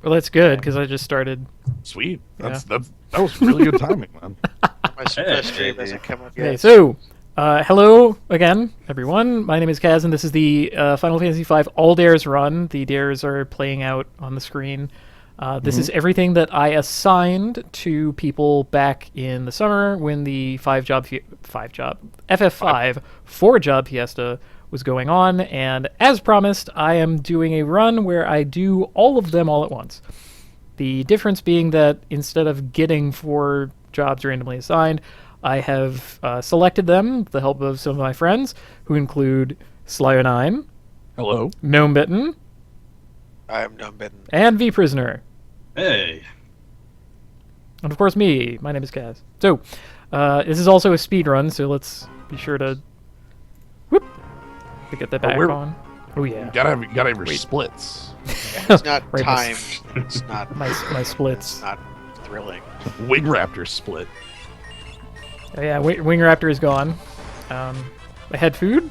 Well, that's good because I just started. Sweet. Yeah. That was really good timing, man. My stream hasn't come up Okay, yet. so hello again, everyone. My name is Kaz, and this is the Final Fantasy V All Dares run. The dares are playing out on the screen. This is everything that I assigned to people back in the summer when the FF5 4-job fiesta was going on, and as promised, I am doing a run where I do all of them all at once. The difference being that instead of getting 4 jobs randomly assigned, I have selected them with the help of some of my friends, who include Slyo9, Hello. Gnome Bitten, I'm dumb bitten. and V Prisoner. Hey. And of course me, my name is Kaz. So, this is also a speed run, so let's be sure to get that back on. Oh yeah. Gotta have your splits. It's not Right, my- timed. It's not. My It's splits. not thrilling. Wing Raptor split. Oh, yeah, Wing Raptor is gone. I had food.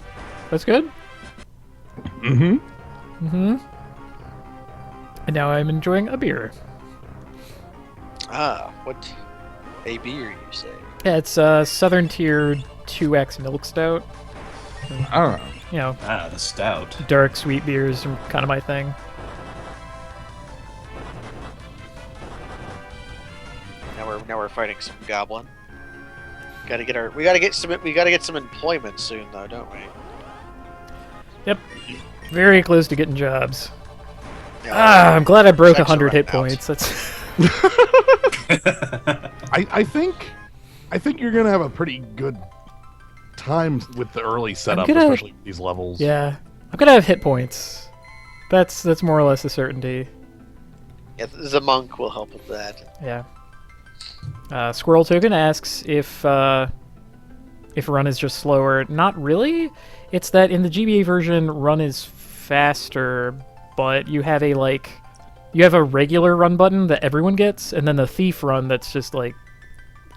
That's good. Mm-hmm. And now I'm enjoying a beer. What a beer you say? Yeah, it's Southern Tier 2X Milk Stout. I don't know. You know, The stout. dark sweet beers are kind of my thing. Now we're fighting some goblin. We gotta get some employment soon though, don't we? Yep. Very close to getting jobs. Yeah, I'm glad I broke Checks are 100 hit running out. points. That's I think you're gonna have a pretty good time with the early setup, especially with these levels. yeah. I'm gonna have hit points. That's more or less a certainty. Yeah, the monk will help with that. Yeah. Squirrel Token asks if run is just slower. Not really. It's that in the GBA version, run is faster, but you have a regular run button that everyone gets, and then the thief run that's just like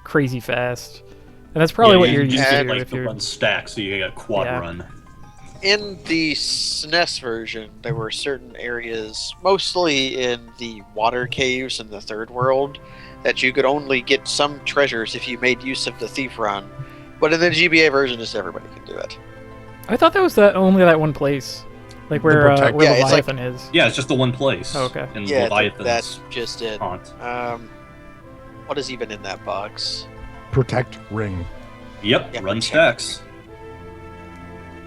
crazy fast. And that's probably what you're you used get to like if the you're. one stack, so you got quad Yeah. run. In the SNES version, there were certain areas, mostly in the water caves in the third world, that you could only get some treasures if you made use of the thief run. But in the GBA version, just everybody can do it. I thought that was only that one place, like where Protect- where Yeah, it's like- Leviathan is. Yeah, it's just the one place. Oh, okay. In Yeah, Leviathan's that's just it. haunt. What is even in that box? Protect ring. Yep, Yeah, run check. stacks.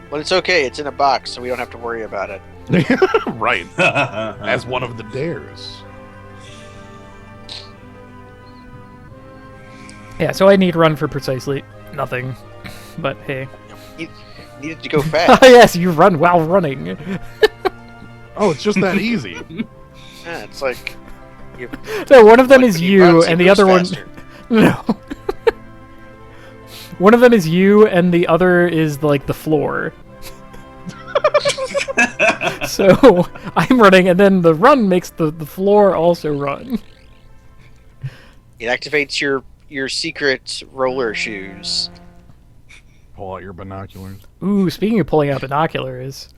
But it's okay, it's in a box, so we don't have to worry about it. Right. As As one of the dares. Yeah, so I need run for precisely nothing. But hey. You needed to go fast. Yes, you run while running. Oh, it's just that easy. Yeah, it's like So one of them like is when he you, runs, he and the moves other faster. one. No. One of them is you, and the other is like the floor. So I'm running, and then the run makes the floor also run. It activates your secret roller shoes. Pull out your binoculars. Ooh, speaking of pulling out binoculars,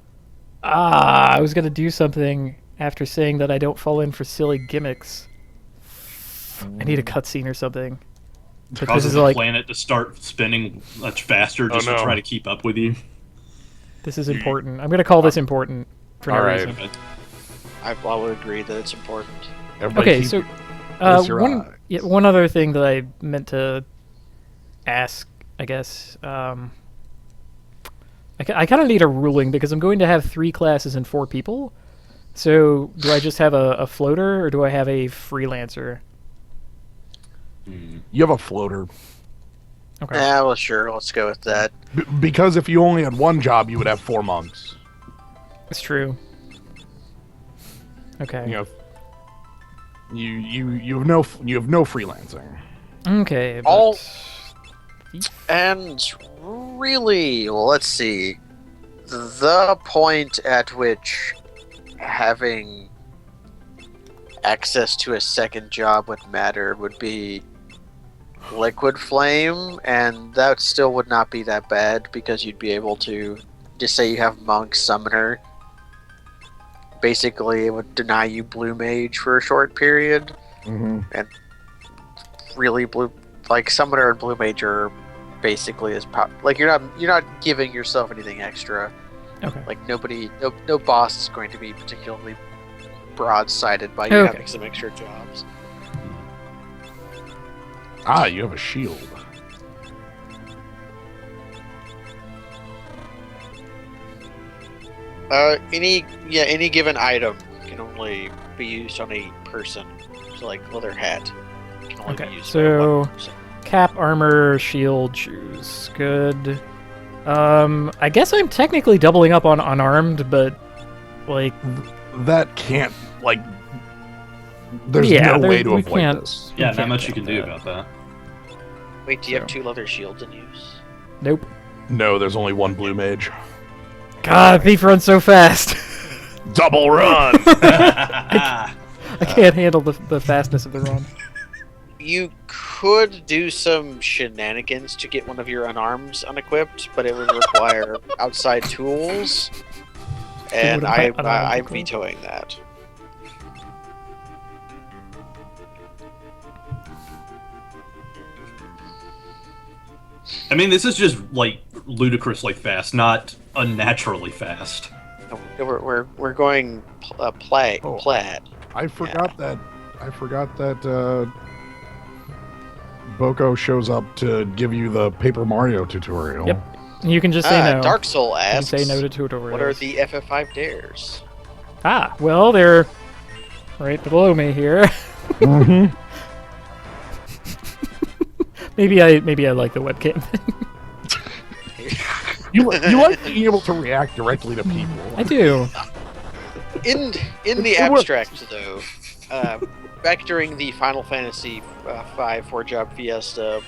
I was gonna do something after saying that I don't fall in for silly gimmicks. I need a cutscene or something. But this causes is the like planet to start spinning much faster just no. to try to keep up with you. this is important. I'm gonna call this important for no All right. reason. I will agree that it's important. Everybody Okay, keep so close your eyes. one other thing that I meant to ask, I guess. I kind of need a ruling because I'm going to have 3 classes and 4 people. So do I just have a floater or do I have a freelancer? You have a floater. Okay. Yeah, well, sure. Let's go with that. Because if you only had one job, you would have 4 monks. That's true. Okay. You know, you have no freelancing. Okay. But... All- And really, well, let's see. The point at which having access to a second job would matter would be Liquid Flame, and that still would not be that bad because you'd be able to just say you have Monk Summoner, basically it would deny you blue mage for a short period, Mm-hmm. and really like summoner and blue mage are basically as like you're not giving yourself anything extra. Okay. Like no boss is going to be particularly broad-sided by you having some extra jobs. Ah, you have a shield. Any given item can only be used on a person. So like leather hat can only be used on one person. Cap, armor, shield, shoes. Good. I guess I'm technically doubling up on unarmed, but like that can't like. There's no way to avoid this. Yeah, not much you can do about that. Wait, do you have 2 leather shields in use? Nope. No, there's only one blue mage. God, Thief runs so fast. Double run. I can't handle the fastness of the run. You could do some shenanigans to get one of your unarms unequipped, but it would require outside tools, and I'm vetoing that. I mean, this is just like ludicrously fast, not unnaturally fast. We're going plaid. I forgot that Boko shows up to give you the Paper Mario tutorial. Yep. You can just say no. Dark Soul asks, say no to tutorials. what are the FF5 dares? Ah, well, they're right below me here. Mm-hmm. Maybe I like the webcam thing. You like being able to react directly to people. I do. In the abstract, though, back during the Final Fantasy V 4-job fiesta,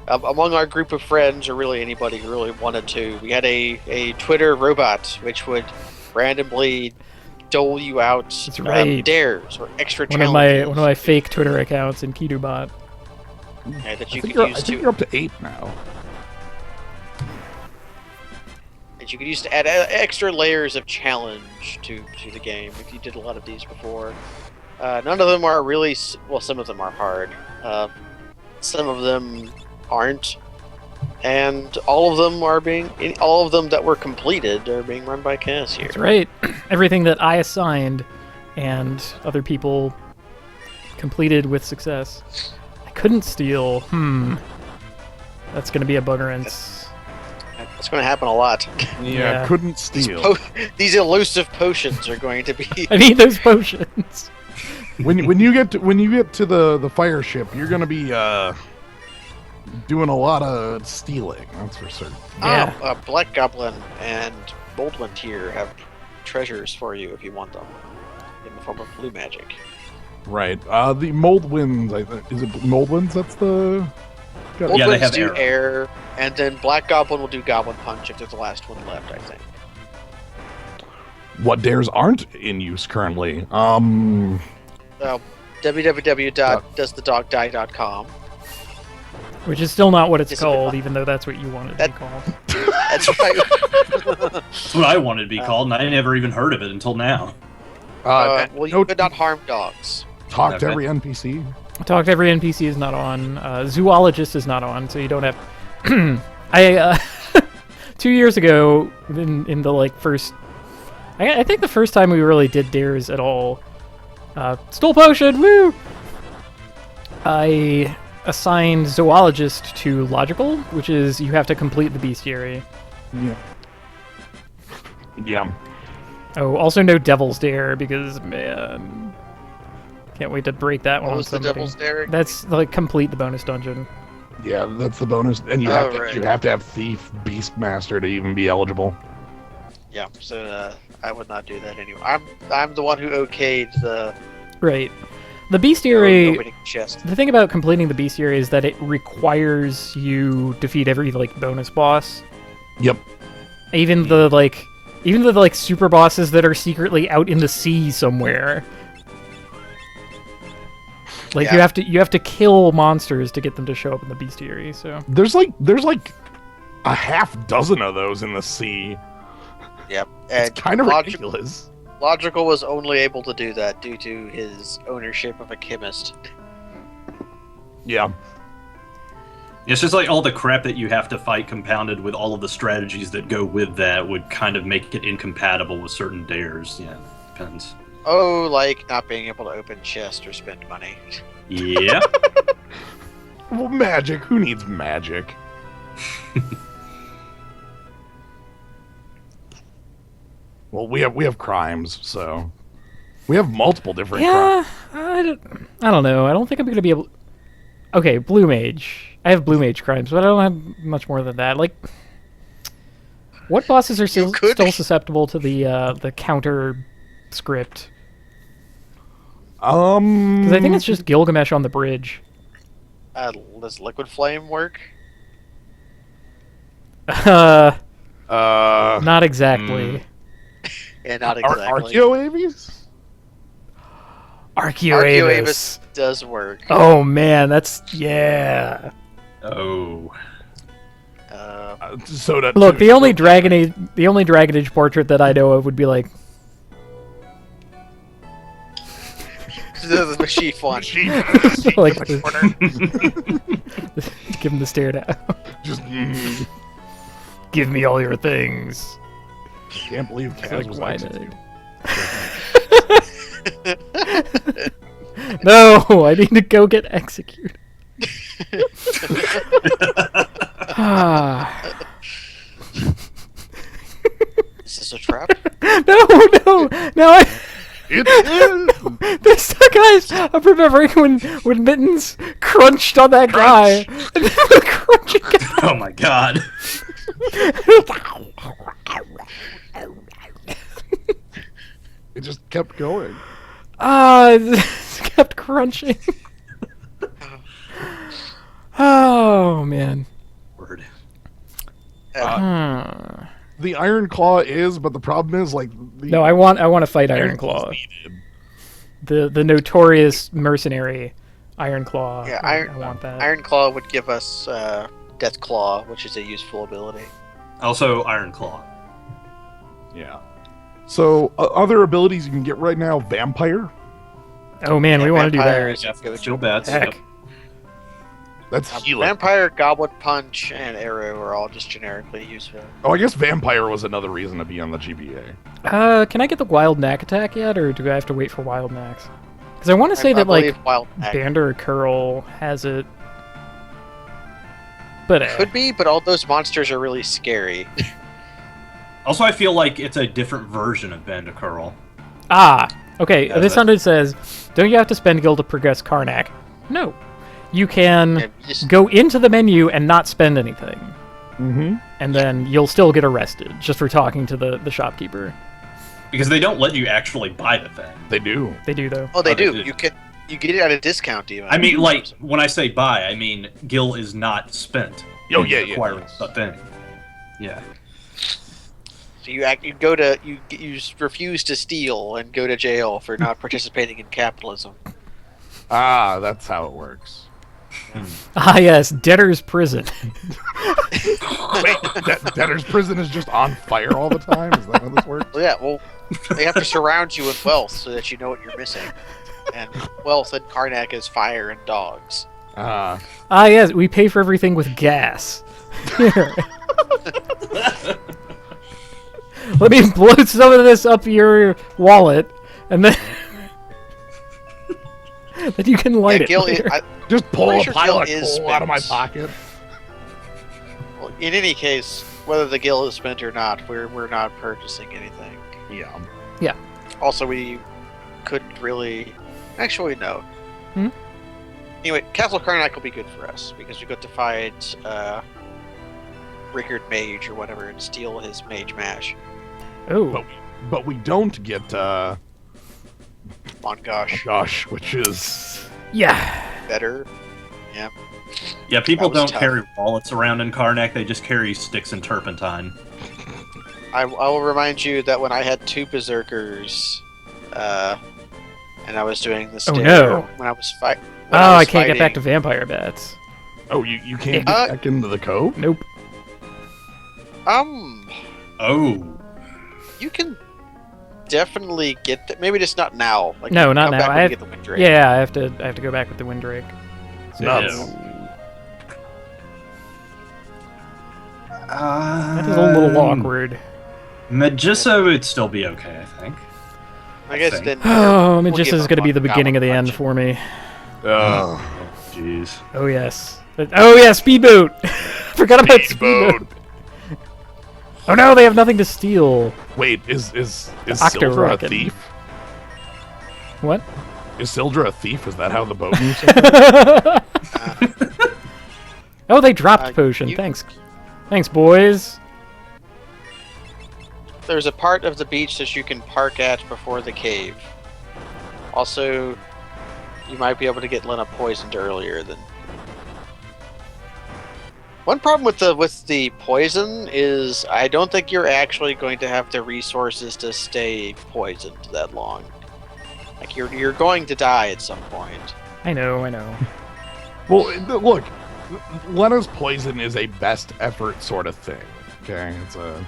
among our group of friends, or really anybody who really wanted to, we had a Twitter robot which would randomly dole you out dares or extra challenges. One of my fake Twitter accounts in Kidubot. That you could use I think you're up to 8 now. That you could use to add extra layers of challenge to the game if you did a lot of these before. None of them are really some of them are hard. Some of them aren't, and all of them that were completed are being run by Cass here. That's right. Everything that I assigned and other people completed with success. Couldn't steal. That's gonna be a bugger. That's gonna happen a lot. Yeah, couldn't steal. These elusive potions are going to be. I need those potions. when you get to the fire ship, you're gonna be doing a lot of stealing. That's for certain. Yeah. Black Goblin and Boldwind here have treasures for you if you want them, in the form of blue magic. Right. The Moldwinds, I think. Is it Moldwinds? That's the... Moldwinds they have do air, and then Black Goblin will do Goblin Punch if there's the last one left, I think. What dares aren't in use currently? www.doesthedogdie.com. Which is still not what it's called, even though that's what you wanted to be called. That's right. That's what I wanted to be called, and I never even heard of it until now. Well, you could not harm dogs. Talk to every NPC. Talk to every NPC is not on. Zoologist is not on, so you don't have. 2 years ago, in the first, I think the first time we really did dares at all, stole potion, woo! I assigned zoologist to logical, which is you have to complete the bestiary. Yeah. Oh, also no Devil's Dare, because, man, can't wait to break that one. What was the Devil's Dare? That's, complete the bonus dungeon. Yeah, that's the bonus, and you have to have Thief Beastmaster to even be eligible. Yeah, so I would not do that anyway. I'm the one who okayed the... Right. The bestiary... opening chest. The thing about completing the bestiary is that it requires you defeat every, bonus boss. Yep. Even the super bosses that are secretly out in the sea somewhere. You have to kill monsters to get them to show up in the bestiary. So there's a half dozen of those in the sea. Yep, it's kind of ridiculous. Logical was only able to do that due to his ownership of a chemist. Yeah. It's just like all the crap that you have to fight compounded with all of the strategies that go with that would kind of make it incompatible with certain dares. Yeah, depends. Oh, like not being able to open chests or spend money. Yeah. Well, magic. Who needs magic? Well, we have crimes, so we have multiple different crimes. Yeah, I don't know. I don't think I'm gonna be able. Okay, blue mage. I have blue mage crimes, but I don't have much more than that. Like, what bosses are still susceptible to the counter script? Because I think it's just Gilgamesh on the bridge. Does Liquid Flame work? Not exactly. Yeah, not exactly. Archaeoaves? Archaeoavis does work. Oh man, that's yeah. Oh. Soda. Look, the only Dragon Age portrait that I know of would be like the chief one. like give him the stare down. Just Give me all your things. can't believe Kaz Like, was why executed. No, I need to go get executed. Is this a trap? No. It is. This guys, I'm remembering when Mittens crunched on that guy. And then the crunching guy. Oh my god. It just kept going. It kept crunching. Oh man. Word. The Iron Claw is, but the problem is like. No, I want to fight Iron Claw. Needed. The notorious mercenary Iron Claw. Yeah, I want that. Iron Claw would give us Death Claw, which is a useful ability. Also, Iron Claw. Yeah. So other abilities you can get right now: Vampire. Oh man, we want to do Vampire that. is a go-to. Chill bats. Heck. Yep. That's healing. Vampire, Goblet Punch, and Arrow are all just generically useful. Oh, I guess Vampire was another reason to be on the GBA. Can I get the Wild Knack attack yet, or do I have to wait for Wild Knacks? Because I want to say I that like believe Wild Knack Bander or Curl has it, but could be, but all those monsters are really scary. Also, I feel like it's a different version of Bandicurl. Okay. Yeah, This that- hundred says, don't you have to spend gil to progress Karnak? No, you can Yeah, just- go into the menu and not spend anything, Mm-hmm. and then you'll still get arrested just for talking to the shopkeeper. Because they don't let you actually buy the thing. They do. They do though. Oh, they Oh, they do. do. You get it at a discount even. I mean, like, when I say buy, I mean Gil is not spent. Oh, in yeah, acquiring yes. the thing. Yeah. So you refuse to steal and go to jail for not participating in capitalism. That's how it works. Yes, debtor's prison. Wait, debtor's prison is just on fire all the time? Is that how this works? Well, yeah, well, they have to surround you with wealth so that you know what you're missing. And wealth in Karnak is fire and dogs. Yes, we pay for everything with gas. Here. Let me blow some of this up your wallet, and then then you can light Yeah, it. Gil, later. Just pull Pretty a sure pile Gil of is coal out of my spent. pocket. well, in any case, whether the gil is spent or not, we're not purchasing anything. Yeah. Also, we couldn't really. Actually, no. Hmm? Anyway, Castle Karnak will be good for us because we got to fight Rickard Mage or whatever and steal his Mage Mash. Oh, But we don't get, On gosh, which is... yeah. better. Yeah. Yeah, people That was don't tough. carry wallets around in Karnak, they just carry sticks and turpentine. I will remind you that when I had two Berserkers, and I was doing the Oh, stair, no. when I was fighting. I can't get back to vampire bats. Oh, you can't Uh, get back into the cove? Nope. Oh. You can definitely get maybe just not now. Like, No, you not come now. back when I you have, get the wind drake. yeah, I have to go back with the Windrake. So, Nuts. that is a little awkward. Magisso would still be okay, I think. I guess think. then. Oh, we'll Magissa's give going to be the Goblin beginning of the end Punch. for me. Jeez. Oh yes. Oh yeah, speedboat. Forgot about speedboat. Oh no, they have nothing to steal. Wait, is Octo Sildra a Rocket. thief? What? Is Sildra a thief? Is that how the boat moves? Oh, they dropped potion. you- Thanks. Thanks, boys. There's a part of the beach that you can park at before the cave. Also, you might be able to get Lena poisoned earlier than. One problem with the poison is I don't think you're actually going to have the resources to stay poisoned that long. Like you're going to die at some point. I know. Well, look, Lena's poison is a best effort sort of thing. Okay, it's a.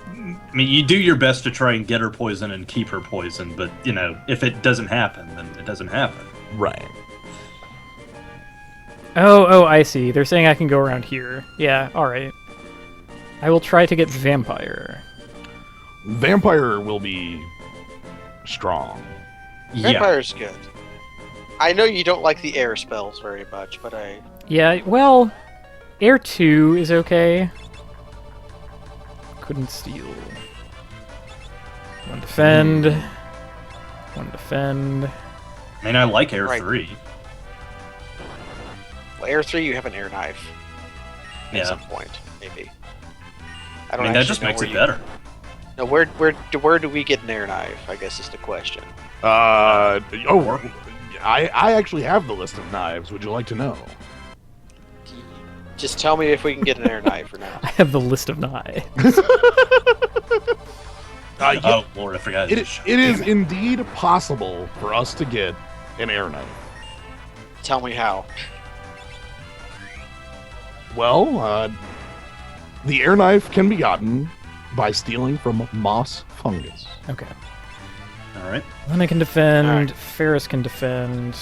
I mean, you do your best to try and get her poison and keep her poison, but, you know, if it doesn't happen, then it doesn't happen. Right. Oh, I see. They're saying I can go around here. Yeah, alright. I will try to get Vampire. Vampire will be strong. Yeah. Vampire's good. I know you don't like the air spells very much, but I. Yeah, well, Air 2 is okay. Couldn't steal. One defend. One defend. I mean, I like Air Right. 3. Well, air 3, you have an air knife. At Yeah. some point, maybe. I mean, that actually just know makes where it you- better. No, where do we get an air knife? I guess is the question. I actually have the list of knives. Would you like to know? Just tell me if we can get an air knife or I not. have the list of knives. Yeah, Oh, Lord, I forgot. it is indeed possible for us to get an air knife. Tell me how. Well, the air knife can be gotten by stealing from moss fungus. Okay. All right. Lena can defend. Alright. Ferris can defend.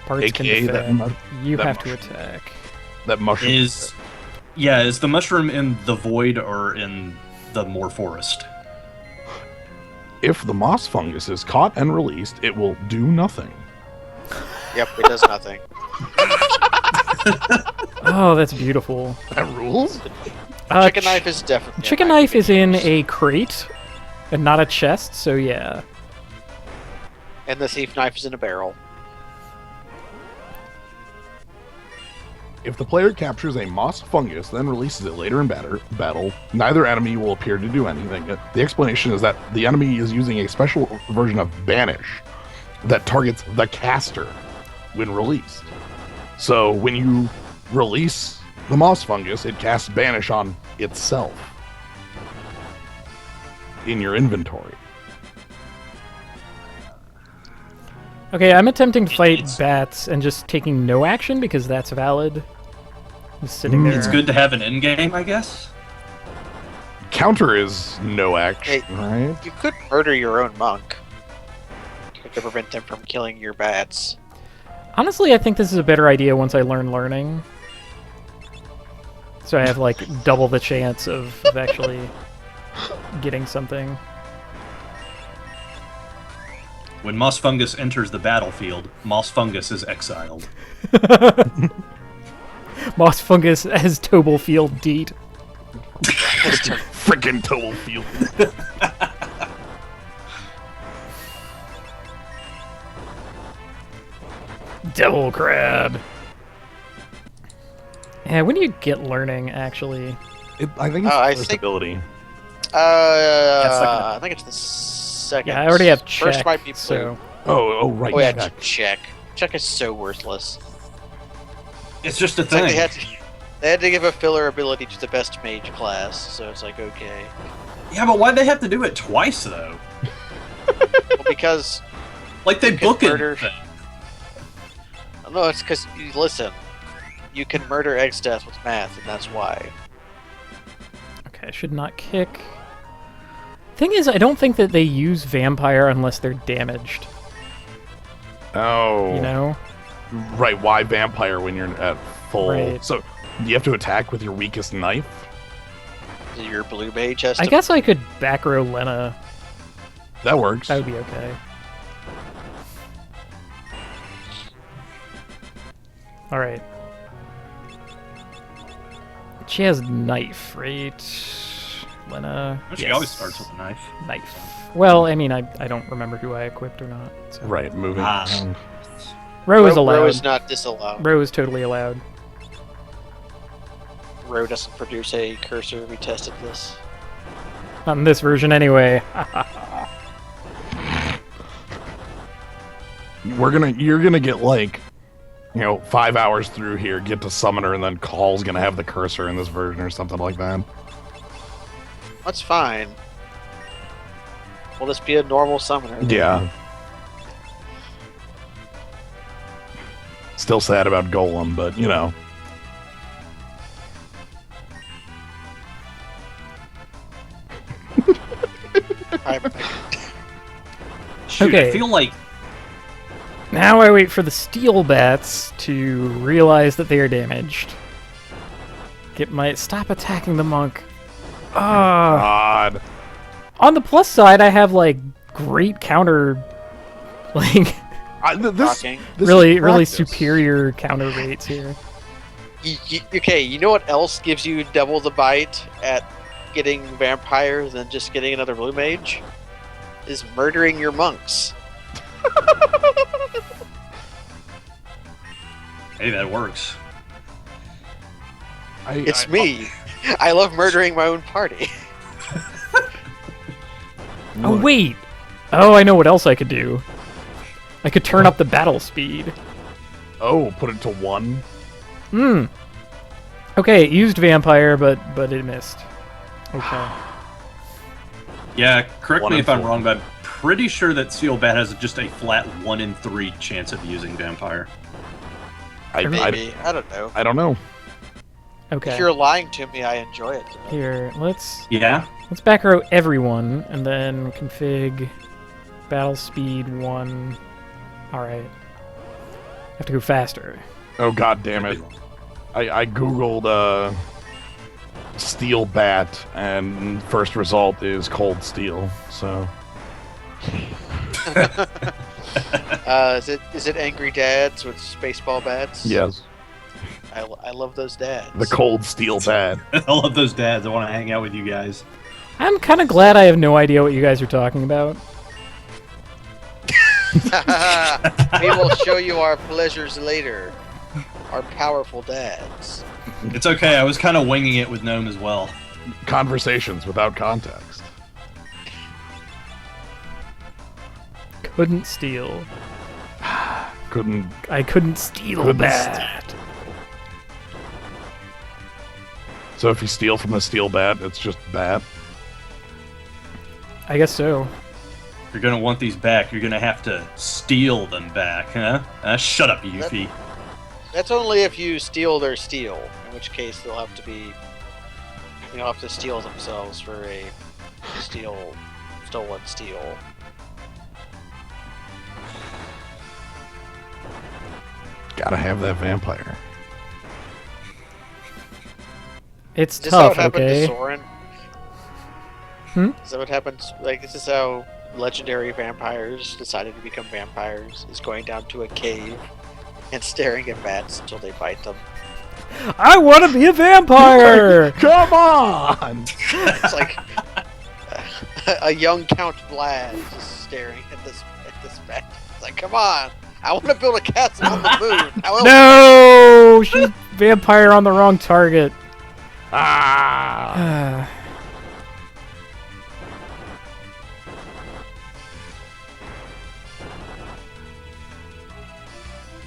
Parts can AKA that defend. You that have to mushroom. attack. That mushroom. Is the mushroom in the void or in the moor forest? If the moss fungus is caught and released, it will do nothing. Yep, it does nothing. Oh, that's beautiful. That rules? Chicken knife is definitely. a Chicken knife is in a crate and not a chest, so yeah. And the thief knife is in a barrel. If the player captures a moss fungus, then releases it later in battle, neither enemy will appear to do anything. The explanation is that the enemy is using a special version of Banish that targets the caster when released. So when you release the moss fungus, it casts Banish on itself in your inventory. Okay, I'm attempting to fight It's- bats and just taking no action because that's valid. Just sitting there. It's good to have an end game, I guess. Counter is no action, Hey. right? You could murder your own monk to prevent them from killing your bats. Honestly, I think this is a better idea once I learn learning. So I have like double the chance of actually getting something. When moss fungus enters the battlefield, moss fungus is exiled. Moss fungus as Tobal Field Deed. Frickin' total field. Devil crab. Yeah, when do you get learning actually? I think it's I the first think- ability. I think it's the second. Yeah, I already have check. First might be blue. So Oh, right. Oh yeah, check. check. Check is so worthless. It's just a It's like thing. they had to give a filler ability to the best mage class, so it's like okay. Yeah, but why'd they have to do it twice, though? Well, because Like, they You can book it. murder- no, it's because listen, you can murder X Death with math, and that's why. okay, I should not kick. Thing is, I don't think that they use vampire unless they're damaged. Oh. You know? Right, why vampire when you're at full? Right. So, you have to attack with your weakest knife? Your blue mage has to. I guess I could back row Lena. That works. That would be okay. Alright. She has knife, right? Lena. She yes. always starts with a knife. Knife. Well, I mean, I don't remember who I equipped or not. So. Right, moving. Row is allowed. Row is not disallowed. Row is totally allowed. Row doesn't produce a cursor. We tested this. Not in this version, anyway. You're gonna get like, 5 hours through here, get to summoner, and then Call's gonna have the cursor in this version or something like that. That's fine. Will this be a normal summoner? Yeah. Still sad about Golem, but Shoot, Okay. I feel like Now I wait for the steel bats to realize that they are damaged. Stop attacking the monk. Ah. God. On the plus side, I have like great counter, like This really is practice. superior counter rates here. Okay, you know what else gives you double the bite at getting vampire than just getting another blue mage? Is murdering your monks. hey, that works. It's me. I love murdering my own party. Oh wait! Oh, I know what else I could do. I could turn up the battle speed. Oh, put it to 1. Hmm. Okay, it used vampire, but it missed. Okay. Yeah, correct 1 me in if I'm 4. wrong, but I'm pretty sure that Seal Bat has just a flat 1 in 3 chance of using vampire. Maybe. I don't know. I don't know. Okay. If you're lying to me, I enjoy it. Here, let's Yeah? back row everyone and then config battle speed 1. All right. Have to go faster. Oh, god damn it. I googled steel bat, and first result is cold steel. So Is it Angry Dads with Spaceball bats? yes, I love those dads. the cold steel bat. I love those dads. I want to hang out with you guys. I'm kind of glad I have no idea what you guys are talking about. We will show you our pleasures later. Our powerful dads. It's okay. I was kind of winging it with Gnome as well. Conversations without context. Couldn't steal. Couldn't. I couldn't steal Couldn't that. So if you steal from the steel bat, it's just bat. I guess so. If you're going to want these back, you're going to have to steal them back, huh? Shut up, Yuffie. That's only if you steal their steel, in which case they'll have to steal themselves for a stolen steel. Gotta have that vampire. It's Is this how it tough, happened okay? to Soren? Hmm? Is that what happens? Like, is this how legendary vampires decided to become vampires? Is going down to a cave and staring at bats until they bite them? I want to be a vampire! Come on! It's like a young Count Vlad just staring at this bat. It's like, come on! I want to build a castle on the moon. How else- No! She's vampire on the wrong target. Ah!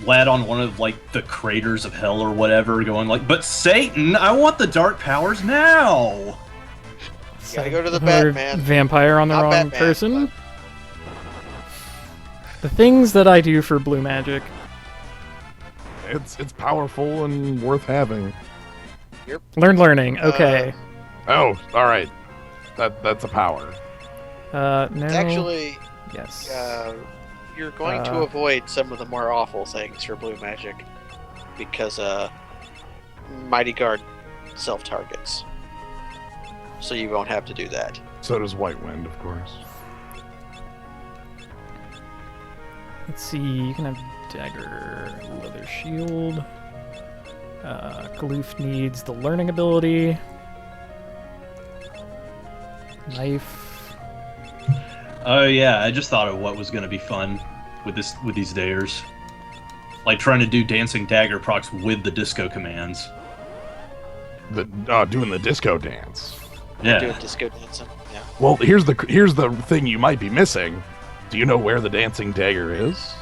Lad on one of, like, the craters of hell or whatever, going like, but Satan, I want the dark powers now! You gotta go to the Or Batman. Vampire on the Not wrong Batman, person. but- The things that I do for blue magic. It's powerful and worth having. Learning. Okay. Oh, all right. That's a power. No. Actually, Yes. you're going to avoid some of the more awful things for blue magic because Mighty Guard self-targets. So you won't have to do that. So does White Wind, of course. Let's see. You can have dagger, leather shield. Gloof needs the learning ability. Knife. Oh yeah, I just thought of what was going to be fun with these dares. Like trying to do dancing dagger procs with the disco commands. Doing the disco dance. Yeah. Doing disco dancing. Yeah. Well, here's the thing you might be missing. Do you know where the dancing dagger is?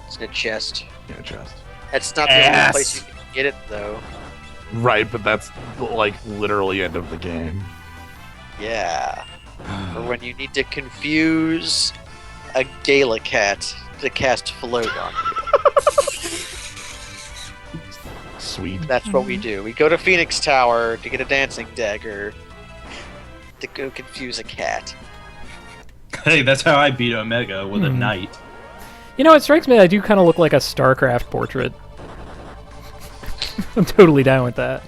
It's in a chest. In a chest. That's not the only place you can get it, though. Right, but that's like literally end of the game. Yeah. Or when you need to confuse a Gala cat to cast float on you. Sweet. That's what we do. We go to Phoenix Tower to get a dancing dagger to go confuse a cat. Hey, that's how I beat Omega with a knight. You know, it strikes me I do kind of look like a StarCraft portrait. I'm totally down with that.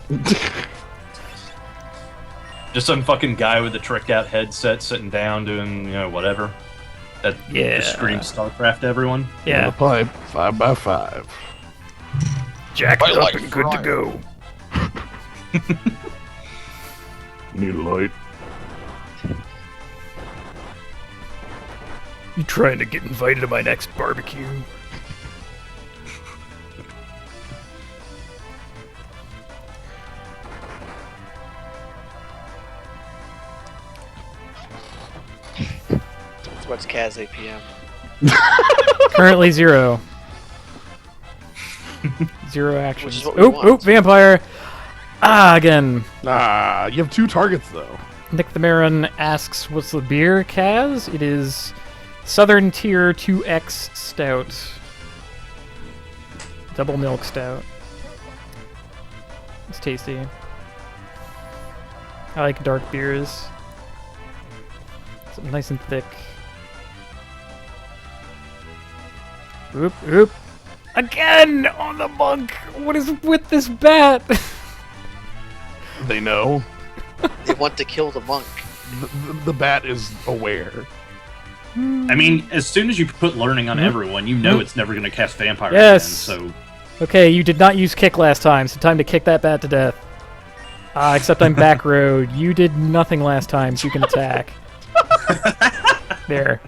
Just some fucking guy with a tricked out headset sitting down doing, whatever. That just screams StarCraft to everyone. In Yeah. the pipe, 5x5. Jacked I up like and good to frying. go. Need a light. You trying to get invited to my next barbecue? What's Kaz APM? Currently 0. 0 actions. is what we Oop, want. oop, vampire. Again. You have 2 targets though. Nick the Marin asks, what's the beer, Kaz? It is Southern Tier 2X Stout. Double milk stout. It's tasty. I like dark beers. Something nice and thick. Oop, oop. Again on the monk! What is with this bat? They know. They want to kill the monk. The bat is aware. I mean, as soon as you put learning on everyone, you know it's never going to cast vampire Yes. again, so... Okay, you did not use kick last time, so time to kick that bat to death. Except I'm back road. You did nothing last time, so you can attack. There.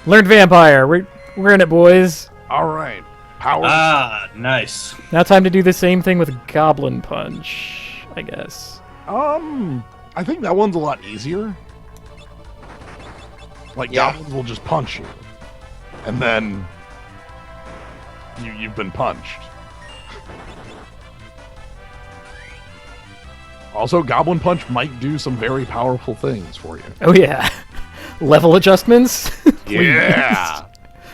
Learned vampire. We're in it, boys. All right. Power. Nice. Now time to do the same thing with goblin punch, I guess. I think that one's a lot easier. Like, goblins will just punch you. And then you've been punched. Also, Goblin Punch might do some very powerful things for you. Oh yeah. Level adjustments? Yeah!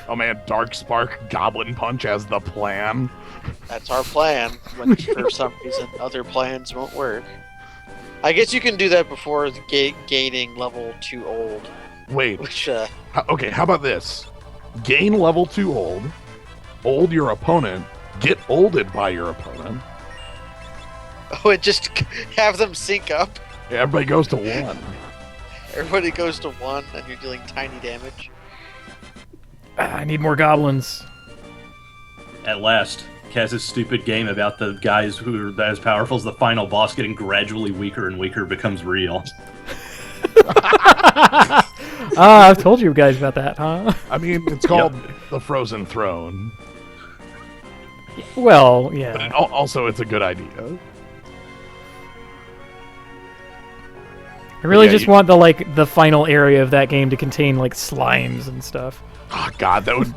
Oh man, Dark Spark Goblin Punch as the plan. That's our plan, when for some reason other plans won't work. I guess you can do that before gaining level 2 old. Wait, Which, okay, how about this? Gain level 2 old your opponent, get olded by your opponent. oh, it just have them sync up. Yeah, everybody goes to 1. Everybody goes to 1, and you're dealing tiny damage. I need more goblins. At last, Kaz's stupid game about the guys who are as powerful as the final boss getting gradually weaker and weaker becomes real. I've told you guys about that, huh? I mean, it's called the Frozen Throne. Well, But yeah. also, it's a good idea. I really yeah, just you- want the final area of that game to contain like slimes and stuff. Oh god, that would...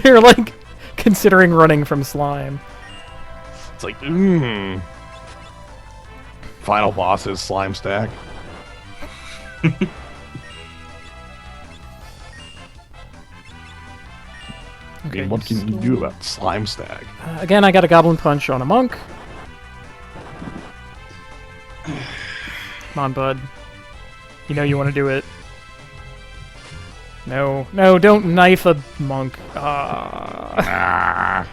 You're like considering running from slime. It's like, Final boss is Slime Stack. Okay, What can you do about Slime Stack? Again, I got a goblin punch on a monk. Come on, bud. You know you want to do it. No, no, don't knife a monk. Ah.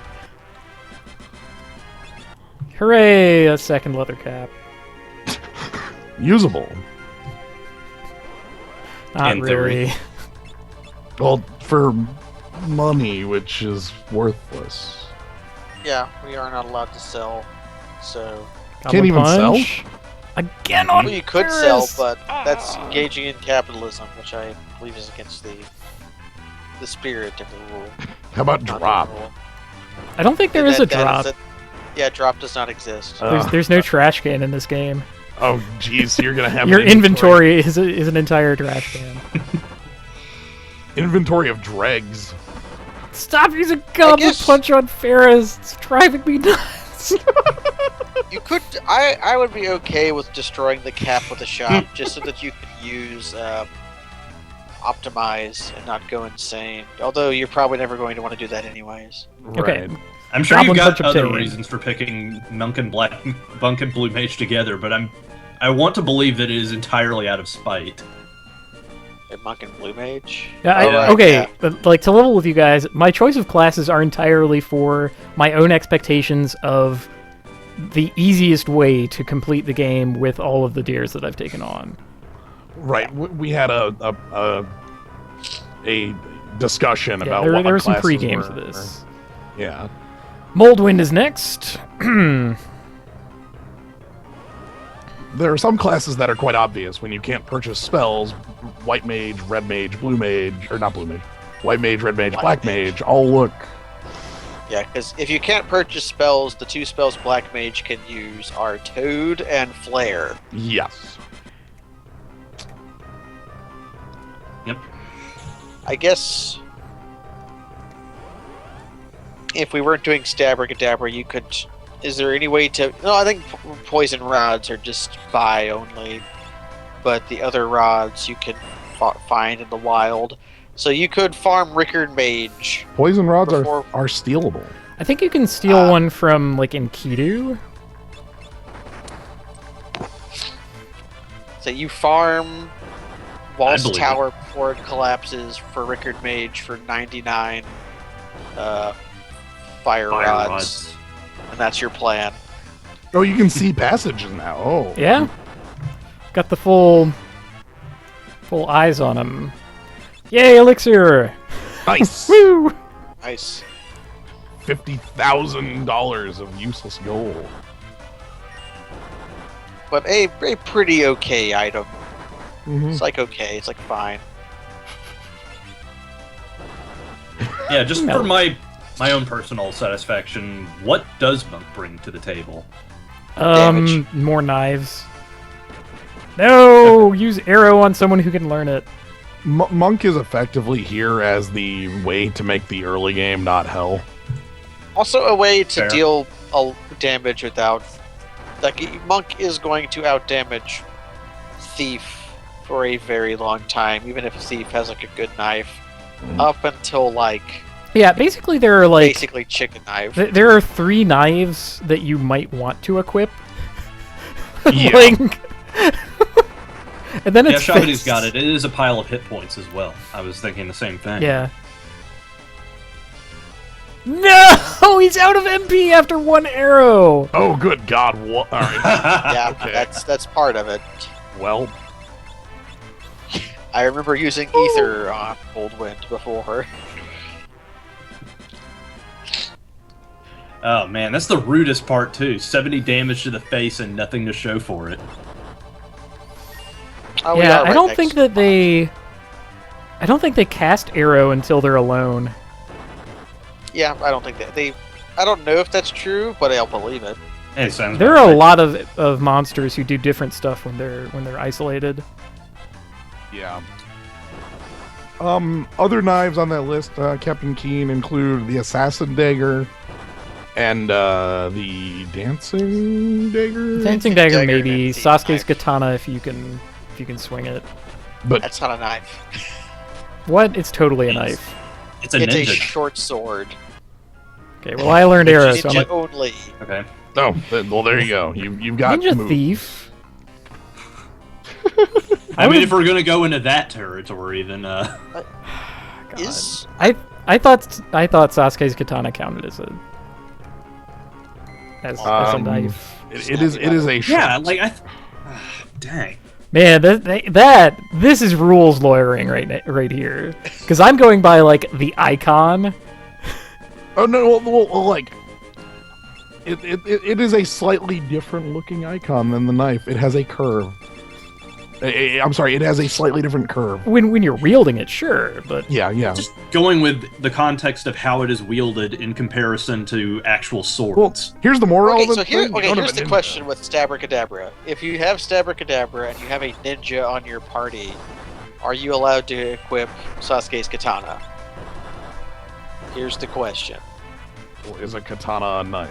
Hooray, a second leather cap. Usable. Not In theory. really. Well, for money, which is worthless. Yeah, we are not allowed to sell. So, Can't even sell? Punch. Again on well, you could sell, Paris! but that's engaging in capitalism, which I believe is against the spirit of the rule. How about not the drop? rule. I don't think there is a That drop. Yeah, drop does not exist. There's no trash can in this game. Oh, jeez, you're gonna have Your an inventory is an entire trash can. inventory of dregs. Stop using Goblin guess- Punch on Ferris. It's driving me nuts. You could. I would be okay with destroying the cap with a shot, just so that you could use optimize and not go insane. Although you're probably never going to want to do that anyways. Okay. Right. I'm sure Goblin you've got Punch other obtained. reasons for picking Monk and Blue Mage together, but I want to believe that it is entirely out of spite. A monk and blue mage. Yeah, Oh, right, okay, yeah. but, like, to level with you guys, my choice of classes are entirely for my own expectations of the easiest way to complete the game with all of the dares that I've taken on. Right. We had a discussion Yeah, about there what were some classes pre-games were. of this. Yeah. Moldwind is next. There are some classes that are quite obvious when you can't purchase spells. White mage, red mage, blue mage, or not blue mage. White mage, red mage, black mage. All look. Yeah, because if you can't purchase spells, the two spells black mage can use are Toad and Flare. Yes. Yep. I guess if we weren't doing Stabber Gadabra, you could. Is there any way to? No, I think poison rods are just buy only, but the other rods you can find in the wild. So you could farm Rickard Mage. Poison rods Before- are stealable. I think you can steal one from, like, Enkidu. So you farm Walls believe Tower before it collapses for Rickard Mage for 99 fire rods. And that's your plan. Oh, you can see passages now. Oh. Yeah. Got the full eyes on him. Yay, elixir! Nice. Woo! Nice. $50,000 of useless gold. But a pretty okay item. Mm-hmm. It's like okay, it's like fine. Yeah, just No. for my own personal satisfaction, what does Monk bring to the table? Damage. More knives. No! Use arrow on someone who can learn it. Monk is effectively here as the way to make the early game not hell. Also a way to Fair. deal damage without Monk is going to out damage Thief for a very long time, even if Thief has like a good knife. Up until like Yeah, basically there are like basically chicken knife. there are 3 knives that you might want to equip. Yeah. Like- and then Yeah, it's Shabadi's fixed. got it. It is a pile of hit points as well. I was thinking the same thing. Yeah. No, he's out of MP after 1 arrow. Oh, good God. What? All right. Yeah, Okay. that's part of it. Well, I remember using Ether on Goldwind before. Oh man, that's the rudest part too. 70 damage to the face and nothing to show for it. Oh, we Yeah, are I right don't next think to that the they. I don't think they cast arrow until they're alone. Yeah, I don't think that they. I don't know if that's true, but I'll believe it. Hey, sounds There about are a right. lot of monsters who do different stuff when they're isolated. yeah. Other knives on that list, Captain Keen, include the Assassin Dagger and the Dancing Dagger. Dancing dagger, Dagger maybe. and the Sasuke's knife. katana if you can swing it. But That's not a knife. What? It's totally a It's- knife. It's a It's a ninja. short sword. Okay, well I learned arrow, so I'm Ninja like only. Okay. oh, well, there you go. You've got ninja moves. thief. I mean, if we're gonna go into that territory, then Is I thought Sasuke's katana counted as a knife. It is a short. yeah, like dang. Man, this is rules lawyering right here. Because I'm going by like the icon. Oh no, well, like it is a slightly different looking icon than the knife. It has a curve. I'm sorry, it has a slightly different curve. When you're wielding it, sure, but Yeah. Just going with the context of how it is wielded in comparison to actual Well, swords. here's the more okay. relevant So thing. here's the question with Stabracadabra. If you have Stabracadabra and you have a ninja on your party, are you allowed to equip Sasuke's katana? Here's the question. Is a katana a knife?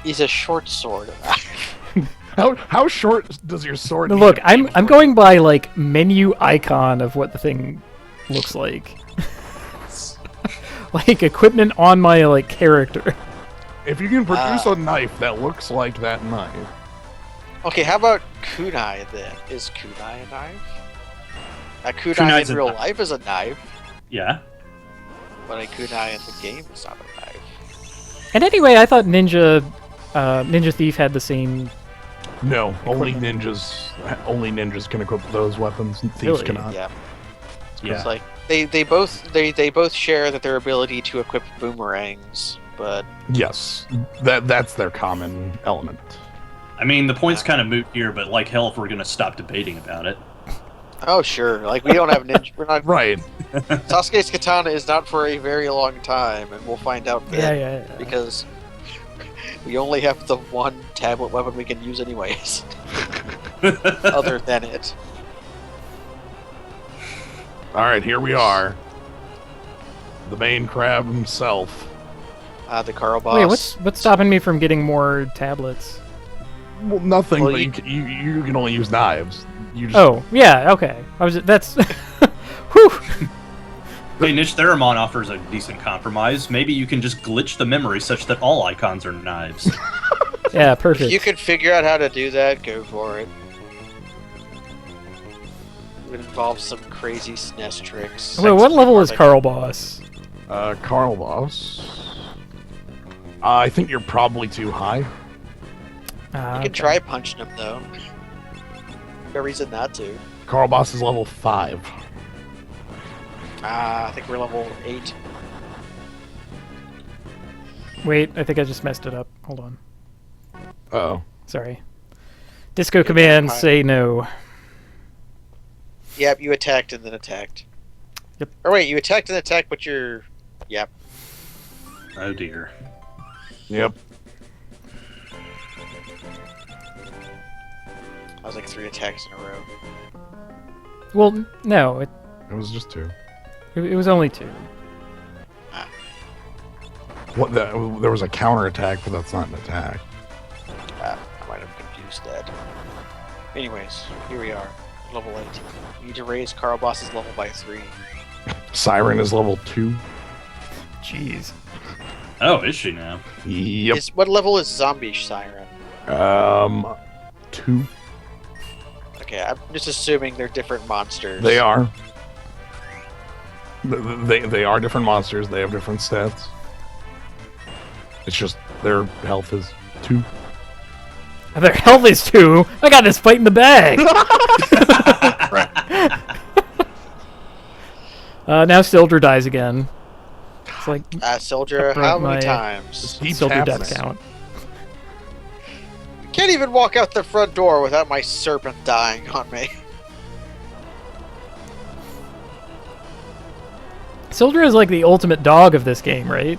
Is a short sword a knife? How short does your sword? no, need look, to be I'm before- going by like menu icon of what the thing looks like. Like equipment on my like character. If you can produce a knife that looks like that knife, Okay, how about kunai then? Is kunai a knife? A kunai Kunai's in a real knife. life is a knife, Yeah. but a kunai in the game is not a knife. And anyway, I thought Ninja Thief had the same. no. Only ninjas can equip those weapons. And thieves Really? cannot. Yeah. Yeah. It's like they both share that their ability to equip boomerangs, but Yes, that's their common element. I mean, the point's kind of moot here, but like hell if we're gonna stop debating about it. oh sure, like we don't have ninja. We're not. Right. Sasuke's katana is not for a very long time, and we'll find out then, Yeah. because we only have the one tablet weapon we can use anyways, other than it. All right, here we are. The main crab himself. The Carl boss. Wait, what's stopping me from getting more tablets? Well, nothing. Well, but you you can only use knives. You just, Oh, yeah, okay. That's. Whew. Hey, Niche Theramon offers a decent compromise. Maybe you can just glitch the memory such that all icons are knives. Yeah, If perfect. you could figure out how to do that, go for it. It would involve some crazy SNES tricks. Wait, what level is Carl Boss? Carl Boss. I think you're probably too high. You can try punching him though. No reason not to. Carl Boss is level 5. I think we're level 8. Wait, I think I just messed it up. Hold on. Oh. Sorry. Disco commands say no. Yep, you attacked and then attacked. Yep. Or wait, you attacked and attacked, but you're... Yep. Oh dear. Yep. I was like 3 attacks in a row. Well, no, it It was just 2. was only 2. What? There was a counter attack, but that's not an attack. I might have confused that. Anyways, here we are. Level 8. We need to raise Carl Boss's level by 3. Siren is level 2. Jeez. Oh, is she now? Yep. What level is Zombie Siren? 2. Okay, I'm just assuming they're different monsters. They are. They are different monsters. They have different stats. It's just their health is 2. Their health is 2. I got this fight in the bag. Now Sildra dies again. It's like Soldier, broke how many my- times? Keeps Sildra death happening. count. Can't even walk out the front door without my serpent dying on me. Sildra is like the ultimate dog of this game, right?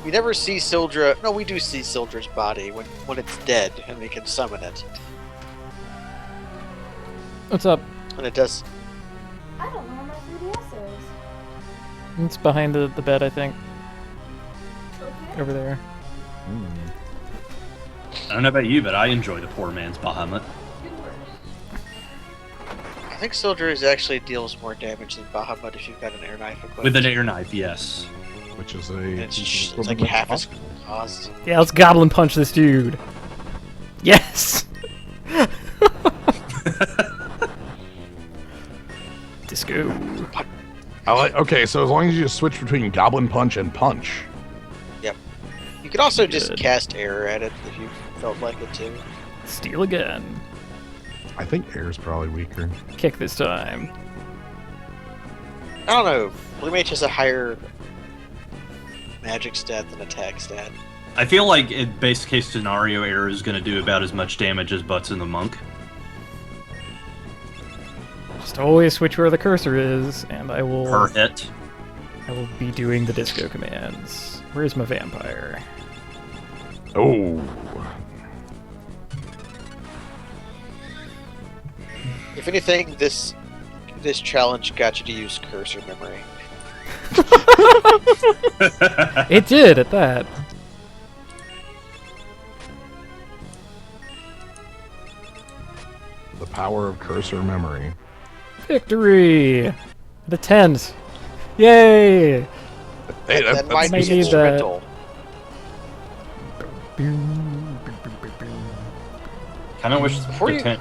We never see Sildra. No, we do see Sildra's body when it's dead and we can summon it. What's up? And it does. I don't know where my 3DS is. It's behind the bed, I think. Okay. Over there. I don't know about you, but I enjoy the poor man's Bahamut. Good work. I think Sildra actually deals more damage than Bahamut if you've got an air knife equipped. With an air knife, yes. which is a... It's like half as cost. Yeah, let's goblin punch this dude. Yes! Disco. Okay, so as long as you just switch between Goblin Punch and Punch. Yep. You could also just cast Air at it if you felt like it too. Steal again. I think Air is probably weaker. Kick this time. I don't know. Blue Mage has a higher magic stat than attack stat. I feel like in base case scenario, Air is going to do about as much damage as Butts in the Monk. Just always switch where the cursor is, and I will... Per hit. I will be doing the disco commands. Where's my vampire? Oh. If anything, this challenge got you to use cursor memory. It did, at that. The power of cursor memory. Victory! The 10s. Yay! Hey, That might be might need instrumental. Kind of wish Before the you- tent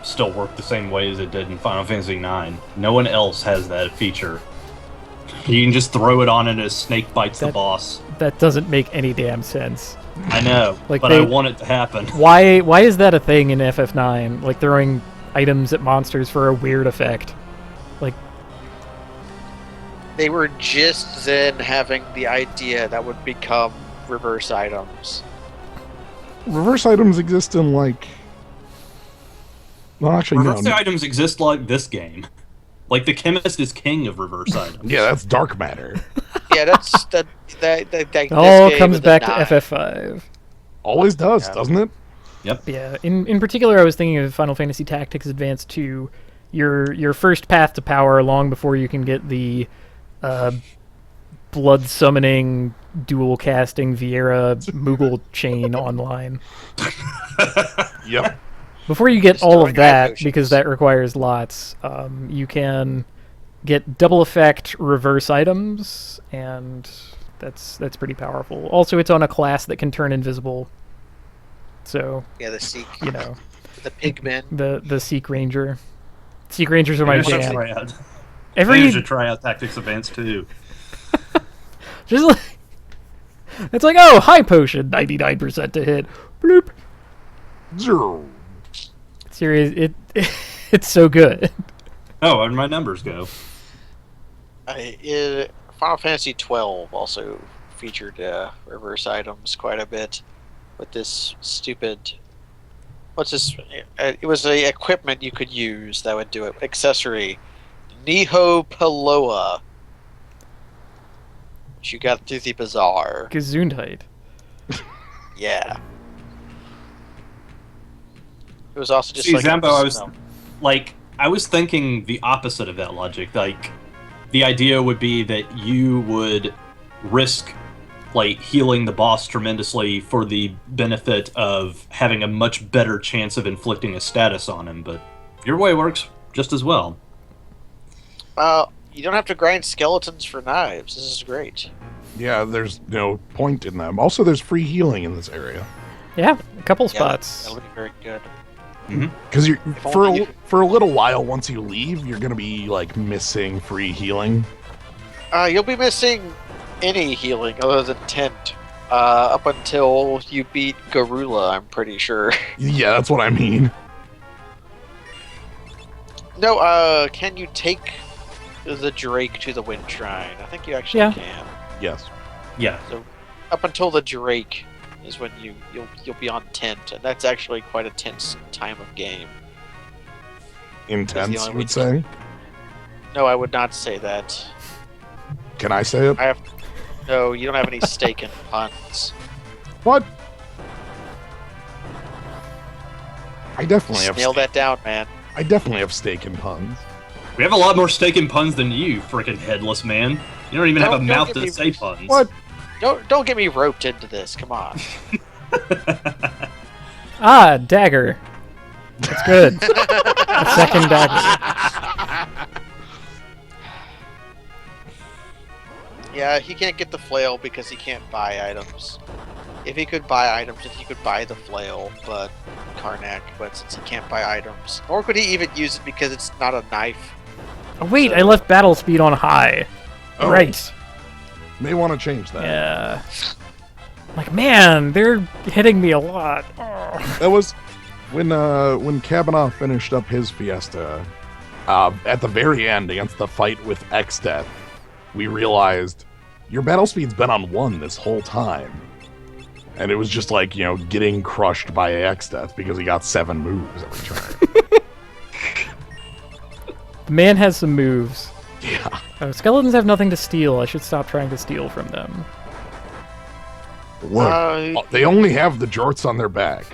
still worked the same way as it did in Final Fantasy IX. No one else has that feature. You can just throw it on and a snake bites the That- boss. That doesn't make any damn sense. I know, Like but they- I want it to happen. Why is that a thing in FF9? Like throwing items at monsters for a weird effect. Like, They were just then having the idea that would become reverse items. reverse items exist in, like... Well, actually, Reverse no. items exist like this game. Like, the chemist is king of reverse items. Yeah, that's dark matter. Yeah, that's that. it all comes back to FF5. Always does, Yeah. doesn't it? Yeah, in particular, I was thinking of Final Fantasy Tactics Advance 2. Your first path to power, long before you can get the blood summoning, dual casting Vieira Moogle chain online. Yep. Before you get all of Destroying eye that, potions. because that requires lots, you can get double effect reverse items, and that's pretty powerful. Also, it's on a class that can turn invisible, so Yeah, the Seek, you know the pigmen. the Seek Ranger. Seek Rangers are my Maybe I should jam. try out- maybe Every I should try out Tactics Advance too. just like it's like, oh, high potion, 99% to hit. Bloop. Zero. Serious, it's so good. Oh, where'd my numbers go? Final Fantasy 12 also featured reverse items quite a bit with this stupid. What's this? It was a equipment you could use that would do it. Accessory, Niho Paloa, which you got through the bazaar. Gesundheit. Yeah. It was also just See, like Zambo, I was no. like, I was thinking the opposite of that logic. Like, the idea would be that you would risk, like, healing the boss tremendously for the benefit of having a much better chance of inflicting a status on him, but your way works just as well. You don't have to grind skeletons for knives. This is great. Yeah, there's no point in them. Also, there's free healing in this area. Yeah, a couple Yeah, spots. That'll be very good. Because you're for only a, for a little while, once you leave, you're gonna be like missing free healing. You'll be missing any healing other than tent up until you beat Garula, I'm pretty sure. Yeah, that's what I mean. No, can you take the Drake to the Wind Shrine? I think you actually Yeah. can. Yes. Yeah. Up until the Drake is when you'll be on tent, and that's actually quite a tense time of game. Intense, only you way would to- say. No, I would not say that. Can I say it? No, you don't have any stake in puns. What? I definitely have. Nail that down, man. I definitely have stake in puns. We have a lot more stake in puns than you, frickin' headless man. You don't even have a Don't mouth get to me- say puns. What? Don't get me roped into this. Come on. Ah, dagger. That's good. A second dagger. Yeah, Yeah, he can't get the flail because he can't buy items. If he could buy items, then he could buy the flail, but since he can't buy items, nor could he even use it because it's not a knife. Oh, wait, I left battle speed on high. Oh. Right. May want to change that. Yeah. Like, man, they're hitting me a lot. Oh. That was when Kavanaugh finished up his Fiesta. At the very end, against the fight with X-Death, we realized your battle speed's been on 1 this whole time. And it was just like, getting crushed by X-Death because he got 7 moves every turn. The man has some moves. Yeah. Oh, skeletons have nothing to steal. I should stop trying to steal from them. Look, they only have the jorts on their back.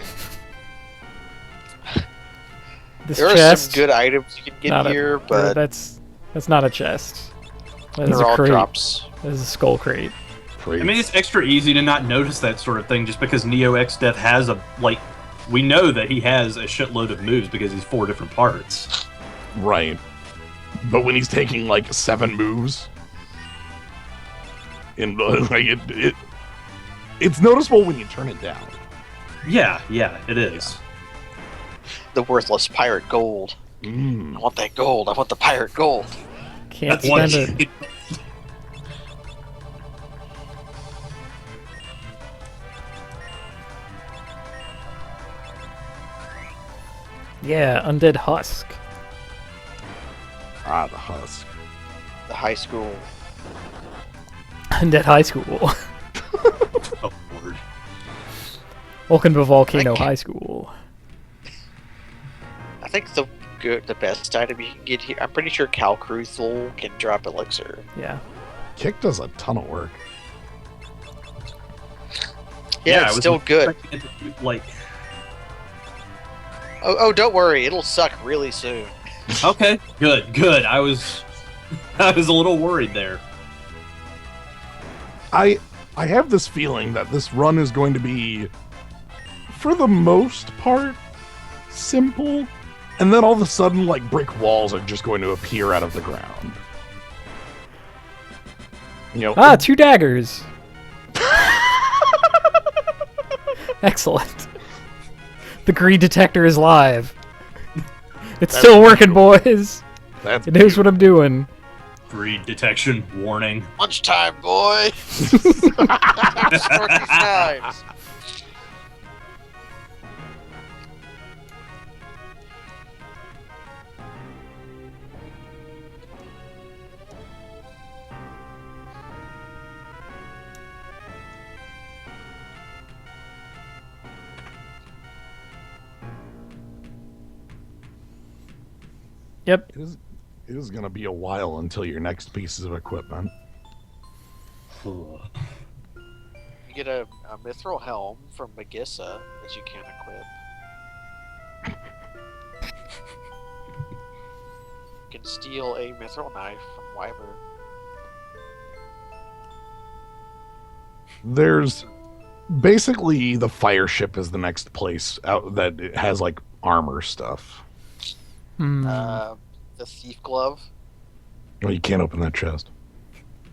This There are chest, some good items you can get here, but that's not a chest. That is they're a all crate. drops. That is a skull crate. I mean, it's extra easy to not notice that sort of thing just because Neo X Death has we know that he has a shitload of moves because he's 4 different parts. Right. But when he's taking 7 moves, it's noticeable when you turn it down. Yeah, it is. The worthless pirate gold. I want that gold. I want the pirate gold. Can't spend it. Yeah, undead husk. Ah, the husk. The high school. Undead high school. Oh, Lord. Welcome to Volcano Okay. High School. I think the best item you can get here. I'm pretty sure Calcruthal can drop elixir. Yeah. Kick does a ton of work. Yeah, I it's was still good. expecting it to, Oh, don't worry, it'll suck really soon. Okay, good. I was a little worried there. I have this feeling that this run is going to be, for the most part, simple, and then all of a sudden, brick walls are just going to appear out of the ground. Ah, 2 daggers. Excellent. The greed detector is live. It's still working, boys. That's It knows what I'm doing. Greed detection warning. Lunchtime, boy! Time to snort these knives. Yep. It is going to be a while until your next pieces of equipment. You get a mithril helm from Magissa that you can equip. You can steal a mithril knife from Wyvern. There's basically the fire ship is the next place out that it has armor stuff. The thief glove. Oh, you can't open that chest.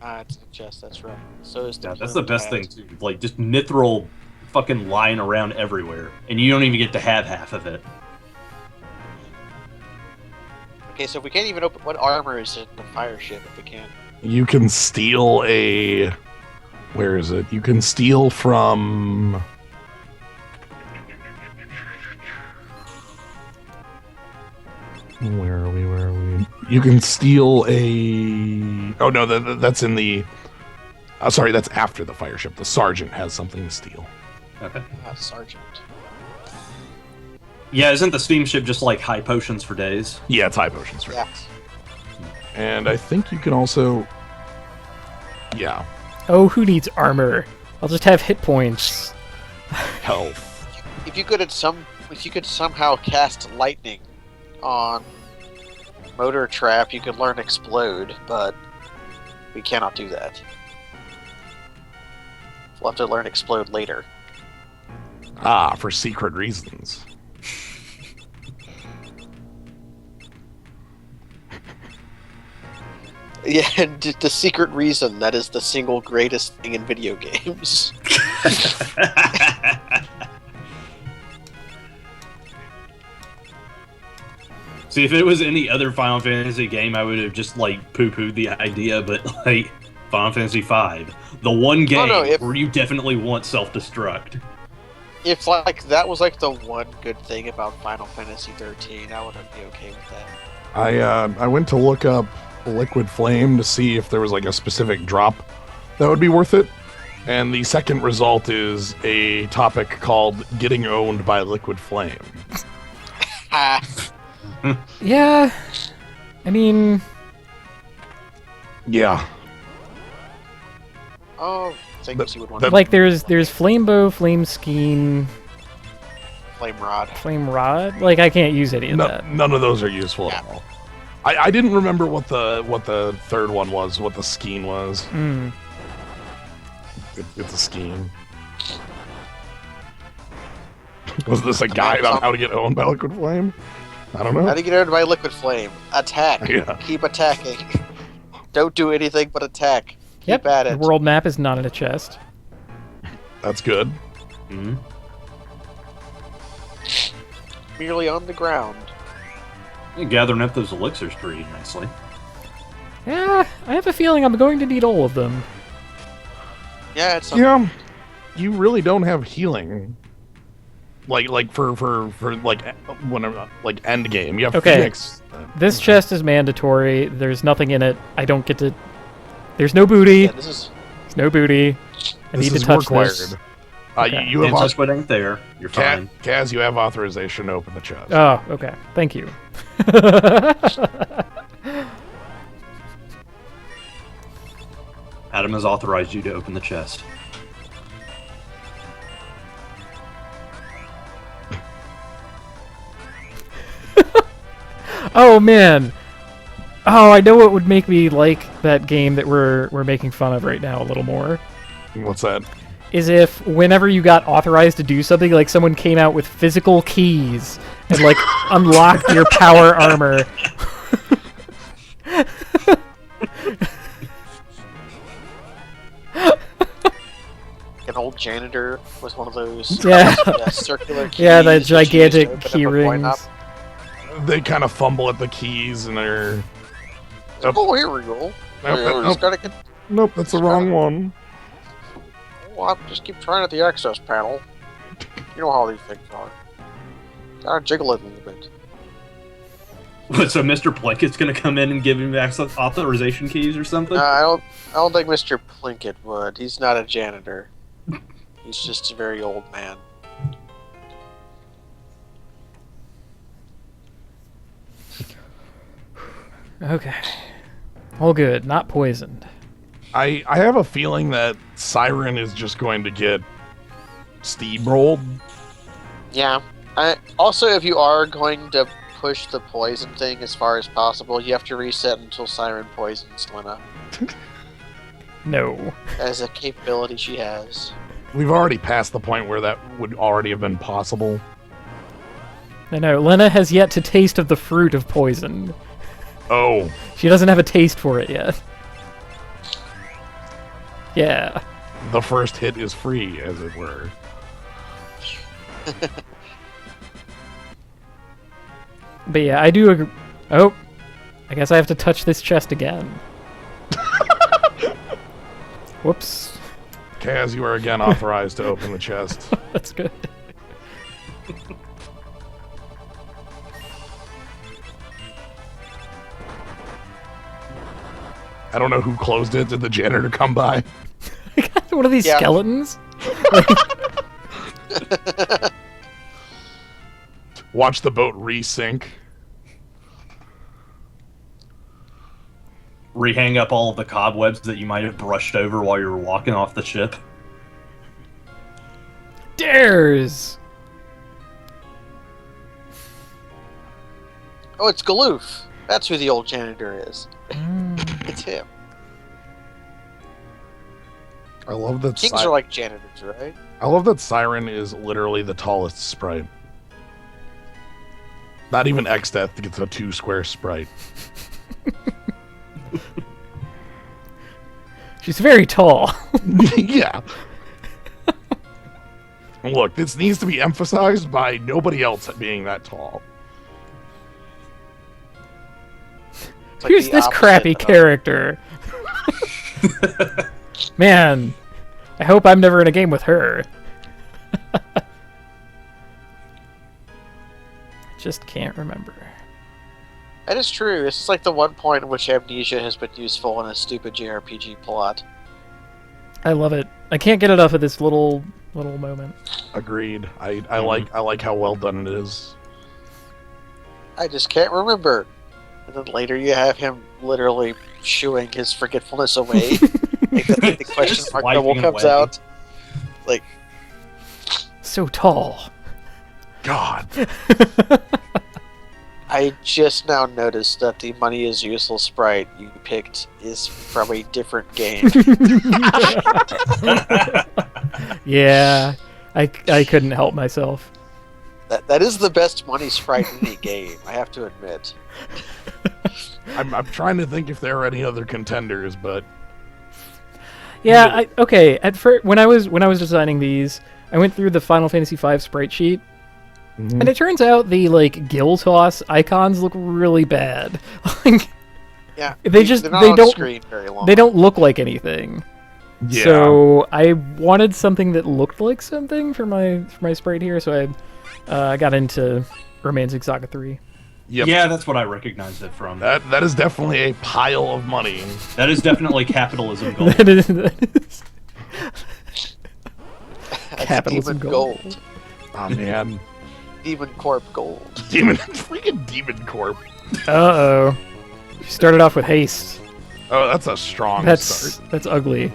It's in the chest, that's right. So is the Yeah, that's the plumed best hat. thing too. Just mithril fucking lying around everywhere, and you don't even get to have half of it. Okay, so if we can't even open what armor is in the fire ship if we can. You can steal a... Where is it? You can steal from... Where are we? You can steal a... Oh, no, that's in the... sorry, that's after the fire ship. The sergeant has something to steal. Okay. Sergeant. Yeah, isn't the steamship just high potions for days? Yeah, it's high potions, right? Yeah. And I think you can also... Yeah, Oh, who needs armor? I'll just have hit points. health. If you could somehow cast lightning on Motor Trap, you could learn Explode, but we cannot do that. We'll have to learn Explode later. Ah, for secret reasons. Yeah, and the secret reason that is the single greatest thing in video games. See, if it was any other Final Fantasy game, I would have just like poo-pooed the idea. But like Final Fantasy V, the one game where you definitely want self-destruct. If like that was like the one good thing about Final Fantasy 13, I would be okay with that. I went to look up Liquid Flame to see if there was like a specific drop that would be worth it, and the second result is a topic called "Getting Owned by Liquid Flame." Yeah, I mean, yeah. Oh, things you would want. Like there's Flame Bow, Flame Skein, Flame Rod. Flame Rod. Like I can't use any of that. None of those are useful at all. I didn't remember what the third one was, what the Skein was. It's a Skein. Was this a guide on how to get owned by Liquid Flame? I don't know. How to get owned by Liquid Flame? Attack. Yeah. Keep attacking. Don't do anything but attack. Yep. Keep at it. The world map is not in a chest. That's good. Mm-hmm. Merely on the ground. You're gathering up those elixirs pretty nicely. Yeah, I have a feeling I'm going to need all of them. Yeah, it's Yeah, you really don't have healing. Like for like when like end game, you have Phoenix. This chest is mandatory. There's nothing in it. I don't get to. There's no booty. Yeah, there's no booty. I need to touch this. Okay. You have touch what ain't there. You're fine. Kaz, you have authorization to open the chest. Oh, okay. Thank you. Adam has authorized you to open the chest. Oh man. Oh, I know what would make me like that game that we're making fun of right now a little more. What's that? Is if whenever you got authorized to do something, like someone came out with physical keys and like unlocked your power armor. an old janitor with one of those circular keys. Yeah, the gigantic key rings. They kind of fumble at the keys and they're... Oh, here we go. Nope, that's the wrong one. Well, I just keep trying at the access panel. You know how these things are. Gotta jiggle it a little bit. So Mr. Plinkett's gonna come in and give him access authorization keys or something? I don't think Mr. Plinkett would. He's not a janitor. He's just a very old man. Okay. All good. Not poisoned. I have a feeling that Siren is just going to get steamrolled. Yeah. Also, if you are going to push the poison thing as far as possible, you have to reset until Siren poisons Lena. No. As a capability she has. We've already passed the point where that would already have been possible. No, Lena has yet to taste of the fruit of poison. Oh. She doesn't have a taste for it yet. Yeah. The first hit is free, as it were. But yeah, I do agree. Oh, I guess I have to touch this chest again. Whoops. Kaz, you are again authorized to open the chest. That's good. I don't know who closed it. Did the janitor come by? One of these skeletons? Watch the boat re-sink. Rehang up all of the cobwebs that you might have brushed over while you were walking off the ship. Dares! Oh, it's Galoof. That's who the old janitor is. It's him. I love that. Kings are like janitors, right? I love that Siren is literally the tallest sprite. Not even X-Death gets a 2 square sprite. She's very tall. Yeah. Look, this needs to be emphasized by nobody else being that tall. It's like Who's the this opposite crappy of- character? Man, I hope I'm never in a game with her. Just can't remember. That is true. This is like the one point in which amnesia has been useful in a stupid JRPG plot. I love it. I can't get enough of this little moment. Agreed. I like how well done it is. I just can't remember. And then later you have him literally shooing his forgetfulness away. Like the question Just mark wiping double it comes away. out. Like, So tall. God. I just now noticed that the money is useless sprite you picked is from a different game. Yeah, I couldn't help myself. That is the best money sprite in any game, I have to admit. I'm trying to think if there are any other contenders, but Yeah, okay. At first, when I was designing these, I went through the Final Fantasy V sprite sheet, and it turns out the like gill toss icons look really bad. Like, Yeah, They just- they're not they on don't- screen very long. they don't look like anything. yeah. So I wanted something that looked like something for my sprite here. So I got into Romancing Saga 3. Yep. Yeah, that's what I recognized it from. That is definitely a pile of money. That is definitely capitalism gold. That is That's capitalism Demon gold. Oh man. Demon Corp Gold. Freaking Demon Corp. Uh-oh. She started off with haste. Oh, that's a strong That's start. ugly.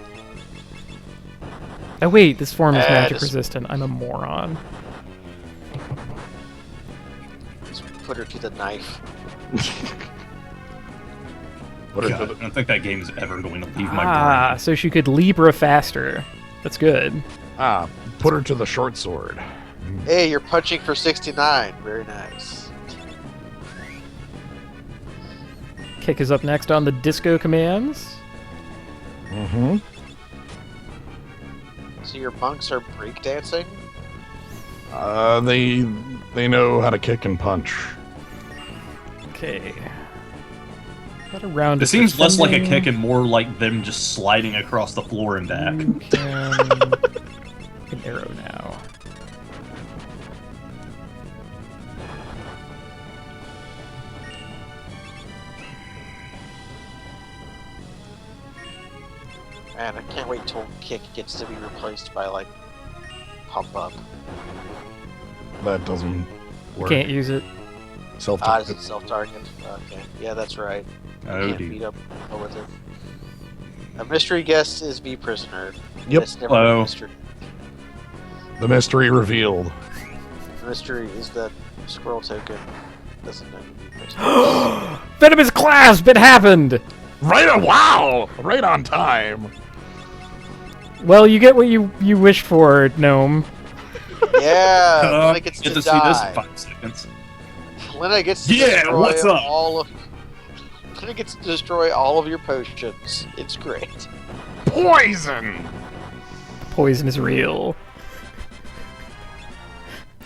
Oh wait, this form is magic just- resistant. I'm a moron. Just put her to the knife. What God, are I don't think that game is ever going to leave my Ah, brain. so she could Libra faster. That's good. put her to the short sword. Hey, you're punching for 69. Very nice. Kick is up next on the disco commands. Mm-hmm. So your monks are breakdancing? They know how to kick and punch. Okay. Got a round. It of seems less like a defending. kick and more like them just sliding across the floor and back. You can an arrow now. Man, I can't wait till kick gets to be replaced by, like, pump up. That doesn't You work. can't use it. Is Self-target. it self-target? Okay. Yeah, that's right. Oh, Can't dude. beat up with it. A mystery guest is me prisoner. Yep. It's never a Hello. mystery. The mystery revealed. The mystery is that squirrel token doesn't know who me prisoner. Venomous clasp! It happened! Right on! Wow! Right on time. Well, you get what you wished for, gnome. Yeah, Uh, Lena gets get to to see this in die. 5 seconds. Lena gets to Yeah, destroy what's up? all of. Lena gets to destroy all of your potions. It's great. Poison! Poison is real.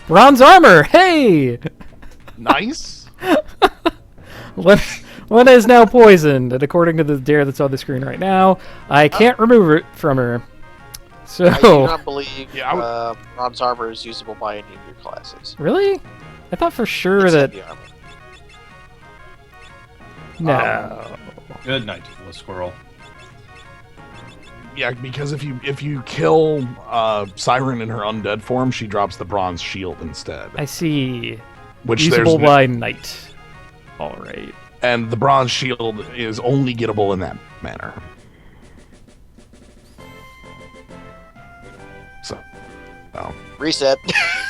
Bronze armor! Hey! Nice. Lena is now poisoned, and according to the dare that's on the screen right now, I can't remove it from her. So, I do not believe Yeah, I would- bronze armor is usable by any of your classes. really? I thought for sure It's that heavy armor. no. Good night, little squirrel. Yeah, because if you kill Siren in her undead form, she drops the bronze shield instead. I see. Which Usable there's by night. All right. and the bronze shield is only gettable in that manner. So, Reset.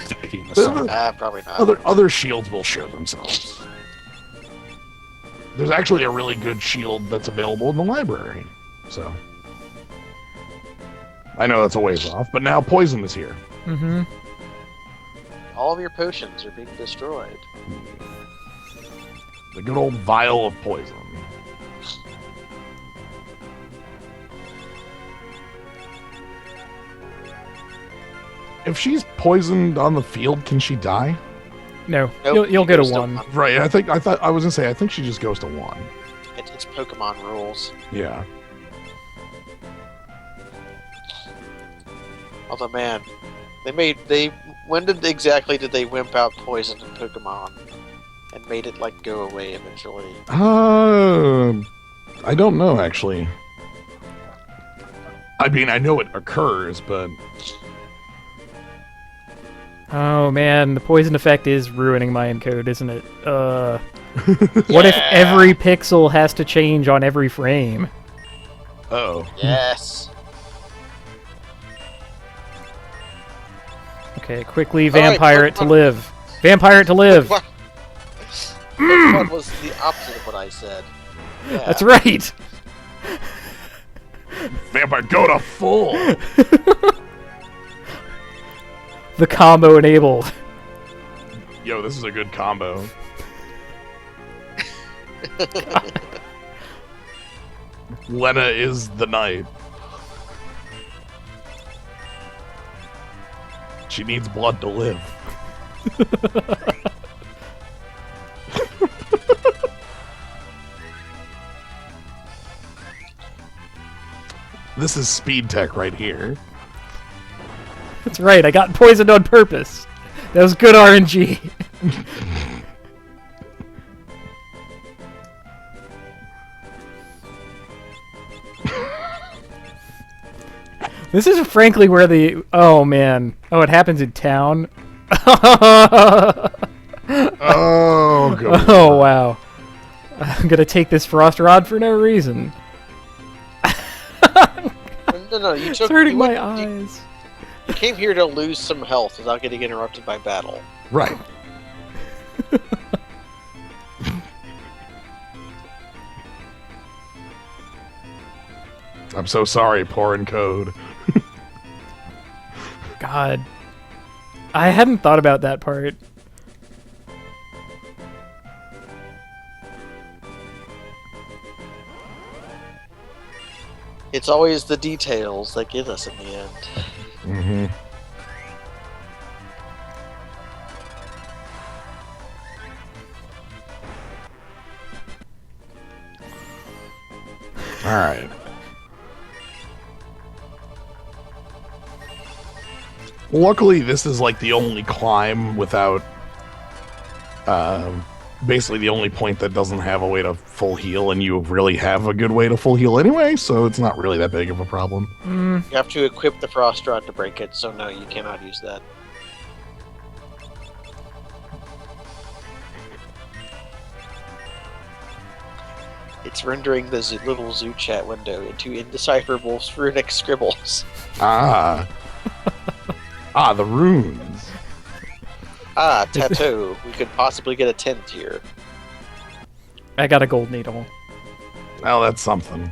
Taking the sun. Probably not. other shields will show themselves. There's actually a really good shield that's available in the library. So, I know that's a ways off, but now poison is here. Mm-hmm. All of your potions are being destroyed. The good old vial of poison. If she's poisoned on the field, can she die? No, Nope, you'll she get a goes to 1. Right. I thought I was gonna say. I think she just goes to 1. It's Pokemon rules. Yeah. Although, man, when exactly did they wimp out poison in Pokemon and made it like go away eventually? I don't know actually. I mean, I know it occurs, but Oh man, the poison effect is ruining my encode, isn't it? What if every pixel has to change on every frame? oh, Yes. Okay, quickly, All right, vampire it to Pokemon- live. Vampire it to live. What? Pokemon was the opposite of what I said. Yeah. That's right. vampire, go to full. The combo enabled. Yo, this is a good combo. Lena is the knight. She needs blood to live. This is speed tech right here. That's right, I got poisoned on purpose. That was good RNG. This is frankly where the... Oh, man. Oh, it happens in town? Oh, God. Oh, wow. I'm gonna take this frost rod for no reason. No, you It's took. hurting you my went- eyes. You came here to lose some health without getting interrupted by battle. Right. I'm so sorry, poor in code. God. I hadn't thought about that part. It's always the details that get us in the end. Mm-hmm. All right. Luckily, this is like the only climb without, basically the only point that doesn't have a way to full heal, and you really have a good way to full heal anyway, so it's not really that big of a problem. You have to equip the frost rod to break it, so no, you cannot use that. It's rendering the little zoo chat window into indecipherable runic scribbles. Ah. Ah, the runes. Ah, tattoo. We could possibly get a 10 tier. I got a gold needle. Well, that's something.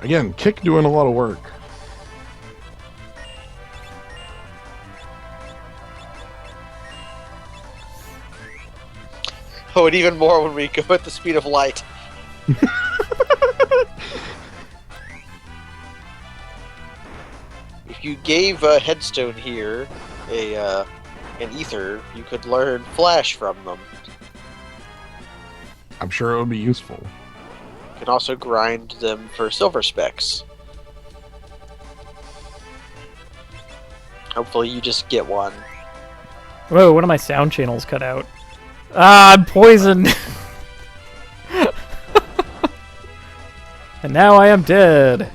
Again, Kick doing a lot of work. Oh, and even more when we go at the speed of light. If you gave a headstone here an ether, you could learn flash from them. I'm sure it would be useful. You can also grind them for silver specs. Hopefully you just get one. Whoa, one of my sound channels cut out. Ah, I'm poisoned! And now I am dead.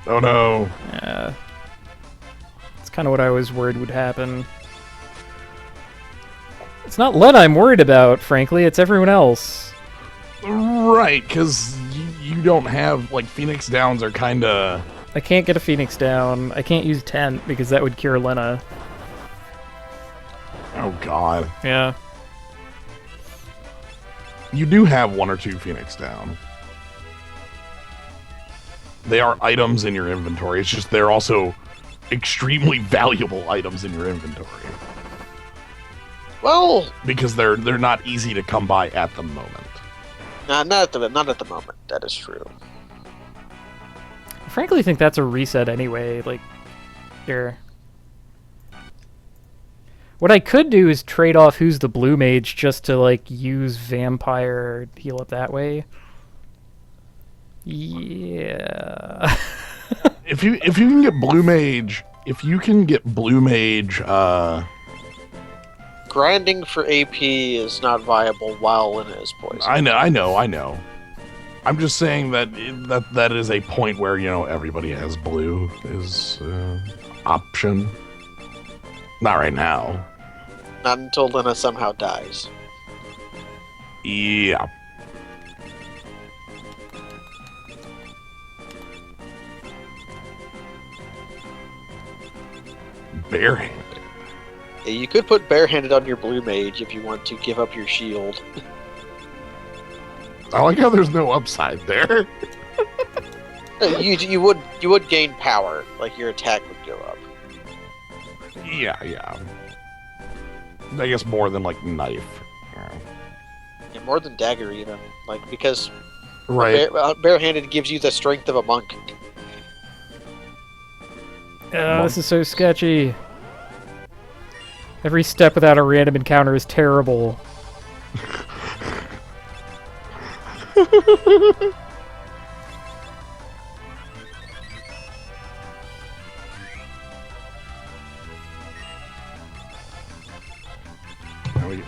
Oh no. Yeah. It's kind of what I was worried would happen. It's not Lena I'm worried about, frankly. It's everyone else. Right, because you don't have, like, Phoenix Downs are kind of... I can't get a Phoenix down. I can't use Tent because that would cure Lena. Oh god. Yeah. You do have 1 or 2 Phoenix Down. They are items in your inventory. It's just they're also extremely valuable items in your inventory. Well, because they're not easy to come by at the moment. not at the moment. That is true. I frankly think that's a reset anyway. Like, here. What I could do is trade off who's the blue mage just to like use vampire heal up that way. Yeah. If you can get blue mage, Grinding for AP is not viable while Lina is poisoned. I know. I'm just saying that is a point where, you know, everybody has blue is option. Not right now. Not until Lina somehow dies. Yeah. Barehanded. Yeah, you could put barehanded on your blue mage if you want to give up your shield. I like how there's no upside there. You would gain power, like your attack would go up. Yeah. I guess more than like knife. Yeah, more than dagger even, like because Right. barehanded gives you the strength of a monk. This is so sketchy. Every step without a random encounter is terrible.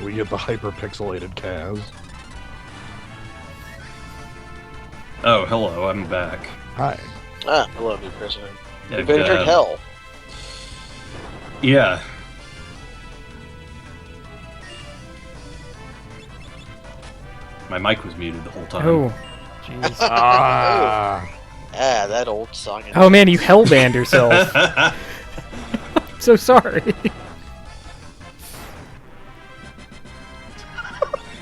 We get the hyper-pixelated Kaz. Oh, hello, I'm back. Hi. Ah, I love you, prisoner. Yeah, You've entered hell. Yeah. My mic was muted the whole time. Oh, jeez. Ah. Ah, that old song. Oh man, you hellbanned yourself. So sorry.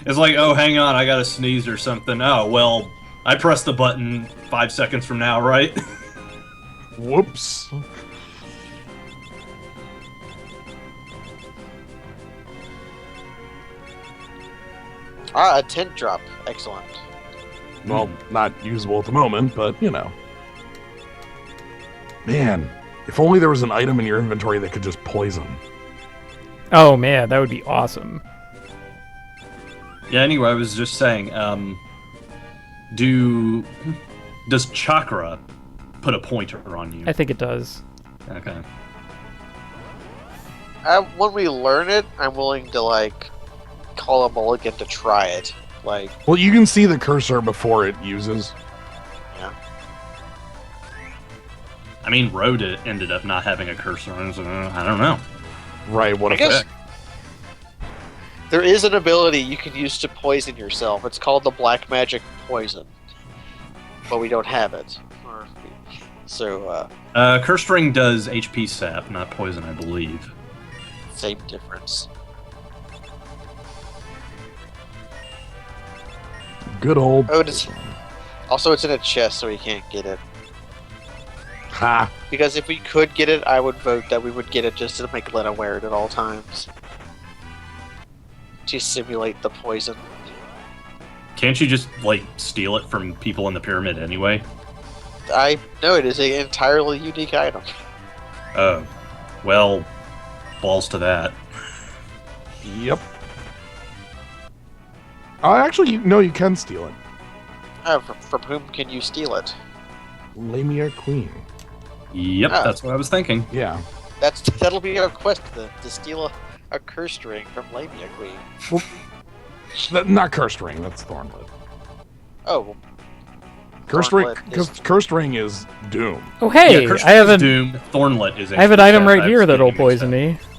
It's like, oh, hang on, I gotta sneeze or something. Oh, well, I pressed the button 5 seconds from now, right? Whoops. Ah, a tent drop. Excellent. Well, not usable at the moment, but, you know. Man, if only there was an item in your inventory that could just poison. Oh man, that would be awesome. Yeah, anyway, I was just saying, does chakra put a pointer on you? I think it does. Okay. When we learn it, I'm willing to, like, call a mulligan to try it. Like, Well, you can see the cursor before it uses. yeah. I mean, Road ended up not having a cursor on it, so I don't know. Right, what I guess effect? there is an ability you can use to poison yourself. It's called the black magic poison. But we don't have it. So, Curse Ring does HP sap, not poison, I believe. same difference. Good old... Oh, also, it's in a chest, so we can't get it. Ha! Because if we could get it, I would vote that we would get it just to make Lena wear it at all times. To simulate the poison. Can't you just, like, steal it from people in the pyramid anyway? I know it is an entirely unique item. Oh. Well, balls to that. Yep. Oh, actually, no, you can steal it. From whom can you steal it? Lamia Queen. Yep, Ah. that's what I was thinking. Yeah. That'll be our quest to steal a cursed ring from Lamia Queen. Not Cursed Ring, that's Thornlit. Oh, Cursed Ring, Thornlit because is- Cursed Ring is Doom. Oh hey, Yeah, Curse I have is an Doom. Thornlit is. I have an HP item sap. right I here was that'll thinking poison mixed me.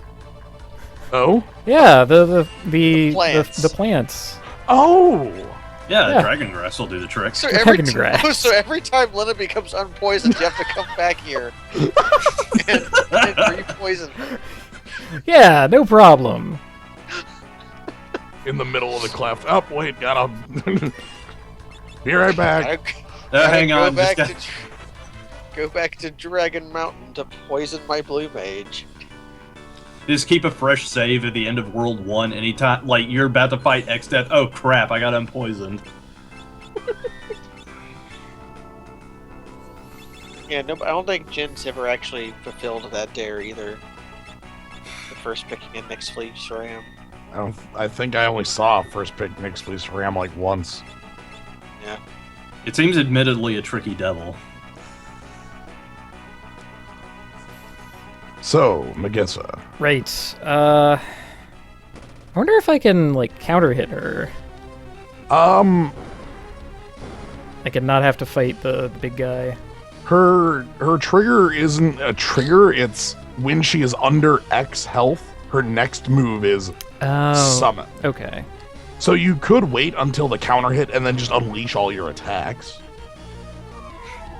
Oh? Yeah, the plants. the plants. Oh! up. Yeah, Yeah. Dragon Grass will do the trick. So Dragon grass. so every time Lena becomes unpoisoned, you have to come back here and re-poison her. Yeah, no problem. In the middle of the cleft. Oh, wait, gotta... Be right back. Hang go on. back Just to go back to Dragon Mountain to poison my blue mage. Just keep a fresh save at the end of World 1 anytime, like, you're about to fight X-Death. Oh, crap, I got unpoisoned. Yeah, no, I don't think Jin's ever actually fulfilled that dare either. The first picking a mixed fleet ram. I think I only saw first pick mixed fleece ram like once. Yeah. It seems admittedly a tricky devil. So, Megissa. Right. I wonder if I can, like, counter hit her. I could not have to fight the big guy. Her trigger isn't a trigger, it's when she is under X health, her next move is summon. Okay. So you could wait until the counter hit and then just unleash all your attacks.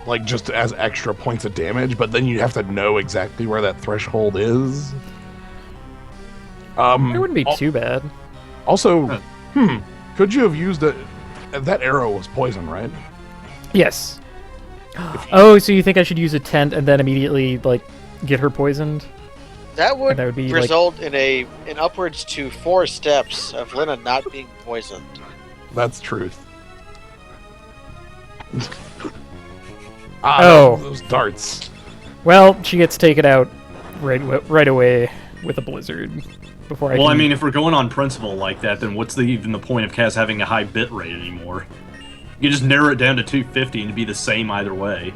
Like, just as extra points of damage, but then you have to know exactly where that threshold is. It wouldn't be too bad. Also, could you have used it? That arrow was poison, right? Yes. Oh, so you think I should use a tent and then immediately, like, get her poisoned? That would, That would be, result in upwards to 4 steps of Lena not being poisoned. That's truth. Oh. Those darts. Well, she gets taken out right away with a blizzard. Before Well, I mean, if we're going on principle like that, then what's even the point of Kaz having a high bit rate anymore? You just narrow it down to 250 and it'd be the same either way.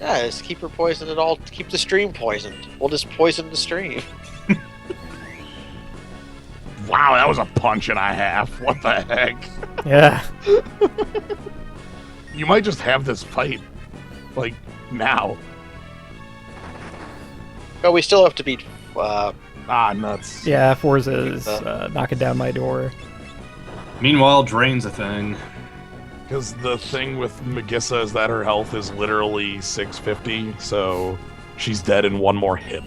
Yeah, just keep her poisoned at all. Keep the stream poisoned. We'll just poison the stream. Wow, that was a punch and a half. What the heck? Yeah. You might just have this fight, like, now. But we still have to beat. Nuts. Yeah, Forza is knocking down my door. Meanwhile, Drain's a thing. Because the thing with Megissa is that her health is literally 650, so she's dead in one more hit.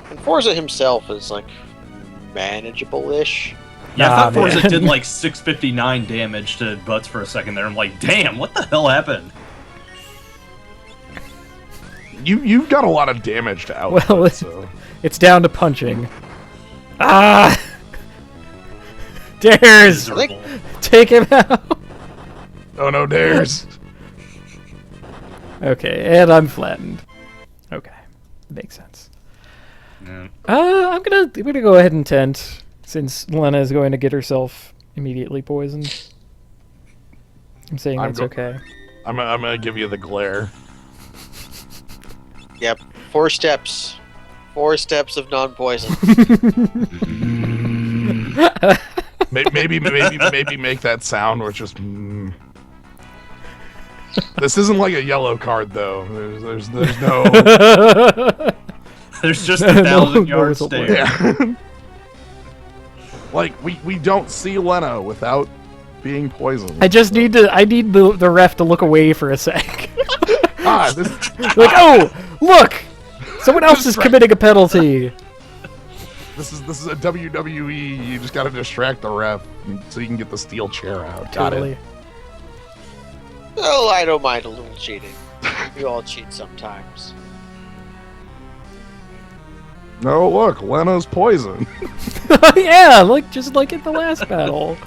And Forza himself is, like, manageable-ish. Yeah, I thought Nah, Forza man. did like 659 damage to Butts for a second there. I'm like, damn, what the hell happened? You've got a lot of damage to output, Well, so... It's down to punching. Ah! Dares! Miserable. Take him out! Oh no, dares! Okay, and I'm flattened. Okay, makes sense. Yeah. I'm gonna go ahead and tent, since Lena is going to get herself immediately poisoned. I'm saying that's okay. I'm gonna give you the glare. Yep, 4 steps. 4 steps of non-poison. Maybe make that sound where it's just. This isn't like a yellow card though. There's no. There's just a 1,000-yard whistle stare. Yeah. Like we don't see Lena without being poisoned. I just need the ref to look away for a sec. This Like, oh, look! Someone else is committing a penalty. this is a WWE. You just gotta distract the ref so you can get the steel chair out. Got Totally. it. Oh, I don't mind a little cheating. We all cheat sometimes. No, look, Lena's poisoned. Yeah, like just like in the last battle.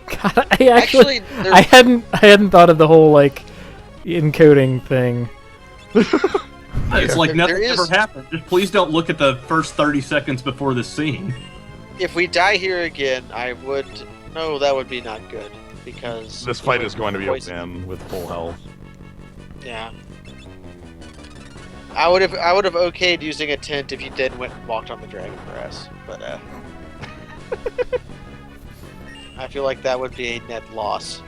God, I actually there's- I hadn't thought of the whole like encoding thing. It's like nothing There is- ever happened. Just please don't look at the first 30 seconds before the scene. If we die here again, I would. No, that would be not good because This fight is going to be poison. open with full health. Yeah. I would have okayed using a tent if you then went and walked on the dragon grass, but I feel like that would be a net loss.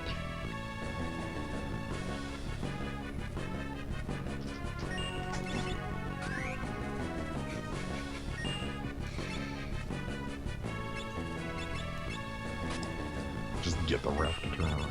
Just get the ref to turn around.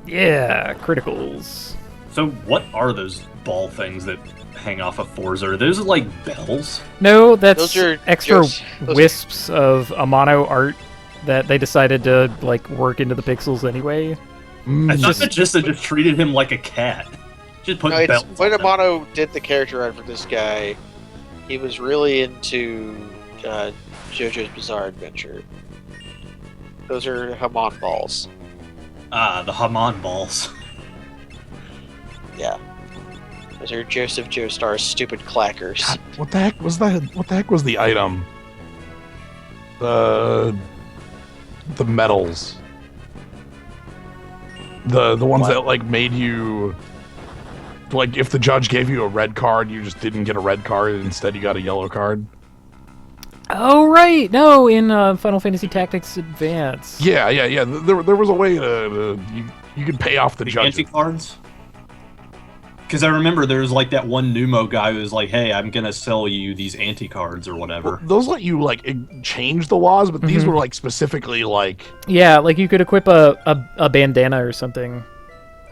Yeah, criticals. So what are those ball things that hang off of Forza? Are those like bells? No, that's Those are extra just- those- wisps of Amano art that they decided to like work into the pixels anyway. I thought just- that just treated him like a cat. Just put No, it's, bells when on him. Amano did the character art for this guy, he was really into JoJo's Bizarre Adventure. Those are Hamon balls. Ah, the Haman balls. Yeah. Those are Joseph Joestar's stupid clackers. God, what the heck was that? What the heck was the item? The medals. The ones What? that like made you like if the judge gave you a red card, you just didn't get a red card. Instead, you got a yellow card. Oh right, no, in Final Fantasy Tactics Advance. Yeah. There was a way to you could pay off the judge. Anti-cards? Because I remember there was like that one Numo guy who was like, hey, I'm going to sell you these anti-cards or whatever. Those let you like change the laws, but these Mhm. were like specifically like Yeah, like you could equip a bandana or something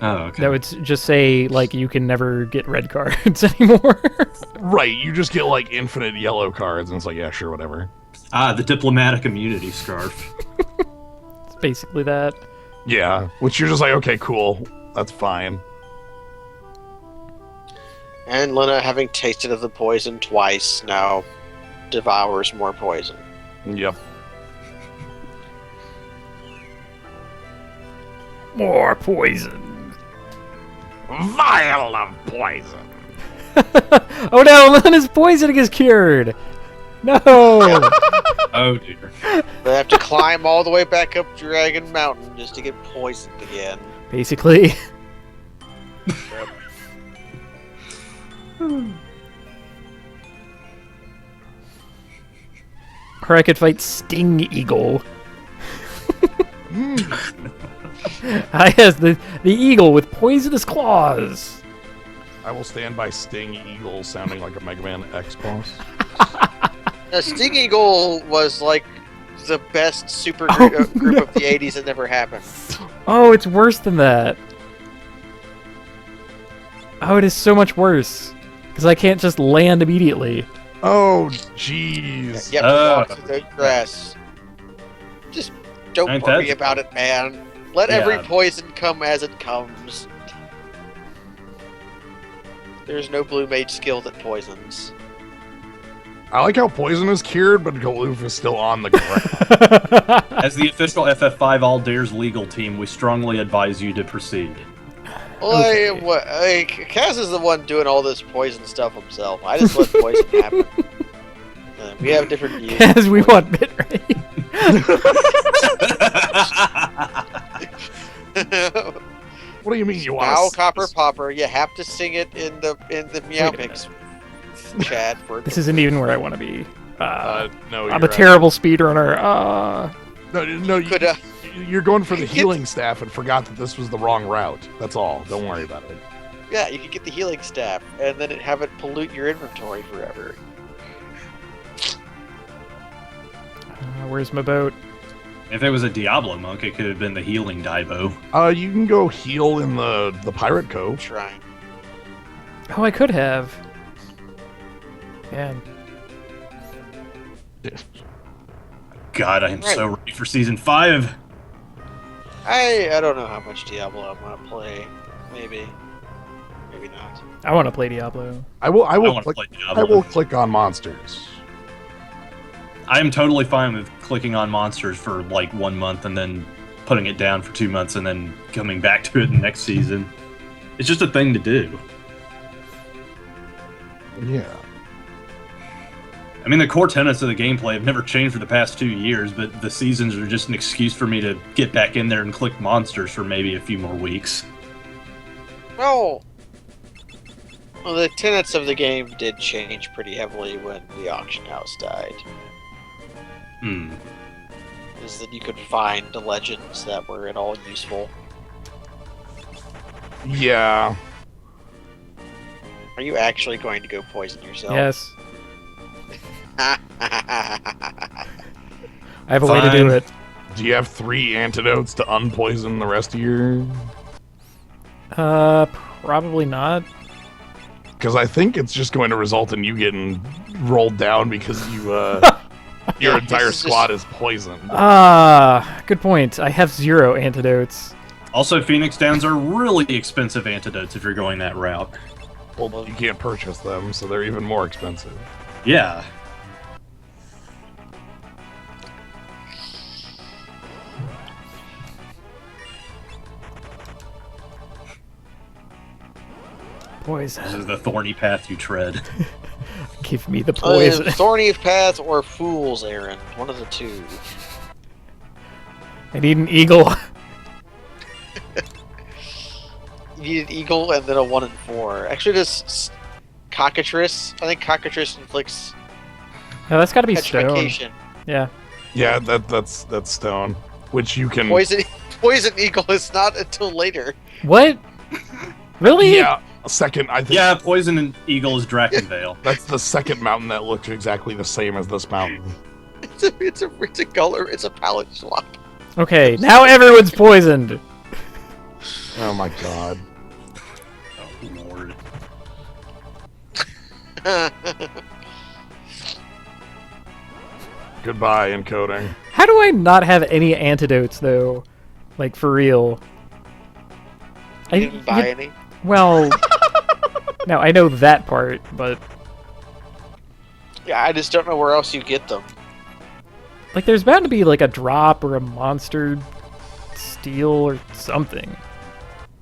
Oh, okay. that would just say like you can never get red cards anymore. right. You just get like infinite yellow cards, and it's like yeah, sure, whatever. Ah, the diplomatic immunity scarf. It's basically that. Yeah, which you're just like okay, cool, that's fine. And Lena, having tasted of the poison twice, now devours more poison. Yep. More poison. Vial of poison. Oh no, Lena's poisoning is cured. No. Oh, dear. They have to climb all the way back up Dragon Mountain just to get poisoned again. Basically. Or I could fight Sting Eagle. Ah, yes, the eagle with poisonous claws. I will stand by Sting Eagle sounding like a Mega Man X boss. Sting Eagle was like the best super Oh, group no. of the 80s that never happened. Oh, it's worse than that. Oh, it is so much worse. Because I can't just land immediately. Oh, jeez. You have to walk through the grass. Just don't Ain't worry that- about it, man. Let every Yeah. poison come as it comes. There's no blue mage skill that poisons. I like how poison is cured, but Galoof is still on the ground. As the official FF5 All Dares legal team, we strongly advise you to proceed. Well, Okay. Kaz is the one doing all this poison stuff himself. I just let poison happen. We have different views. As we want bitrate. What do you mean you want? Now, Copper Popper, you have to sing it in the Meow Wait a Mix chat for it. This isn't even where I want to be. No, I'm you're a terrible speedrunner. No, Could, you're going for the Get- healing staff and forgot that this was the wrong route. That's all. Don't worry about it. yeah, you could get the healing staff and then have it pollute your inventory forever. Where's my boat? If it was a Diablo monk, it could have been the healing Daibo. You can go heal in the Pirate Cove. Trying. Oh, I could have. Man. God, I am Right. so ready for Season 5. I don't know how much Diablo I'm gonna play. Maybe not. I want to play Diablo. I will I want to click, play I Diablo. will click on monsters. I am totally fine with clicking on monsters for like 1 month and then putting it down for 2 months and then coming back to it in the next season. It's just a thing to do. Yeah. I mean, the core tenets of the gameplay have never changed for the past 2 years, but the seasons are just an excuse for me to get back in there and click monsters for maybe a few more weeks. Well, the tenets of the game did change pretty heavily when the auction house died. Hmm. Is that you could find the legends that were at all useful. Yeah. Are you actually going to go poison yourself? Yes. Yes. I have a way to do Fine. it. Do you have 3 antidotes to unpoison the rest of your? Probably not. Because I think it's just going to result in you getting rolled down because you your entire squad is poisoned. Good point. I have 0 antidotes. Also, Phoenix Downs are really expensive antidotes if you're going that route. Well, you can't purchase them, so they're even more expensive. Yeah. Poison. This is the thorny path you tread. Give me the poison. Thorny path or Fool's Errand. One of the two. I need an eagle. You need an eagle and then a 1 and 4. Actually, this cockatrice. I think cockatrice inflicts No, that's got to be stone. petrification. Yeah. Yeah, that's stone, which you can. Poison eagle is not until later. What? Really? Yeah, a second. I think. Yeah, Poison and Eagle is Drakenvale. That's the second mountain that looks exactly the same as this mountain. It's a color. It's a palette swap. Okay, now everyone's poisoned. Oh my god. Oh, Lord. Goodbye, encoding. How do I not have any antidotes, though? Like, for real. You didn't buy any? Well, no, I know that part, but... Yeah, I just don't know where else you get them. Like, there's bound to be, like, a drop or a monster steal or something.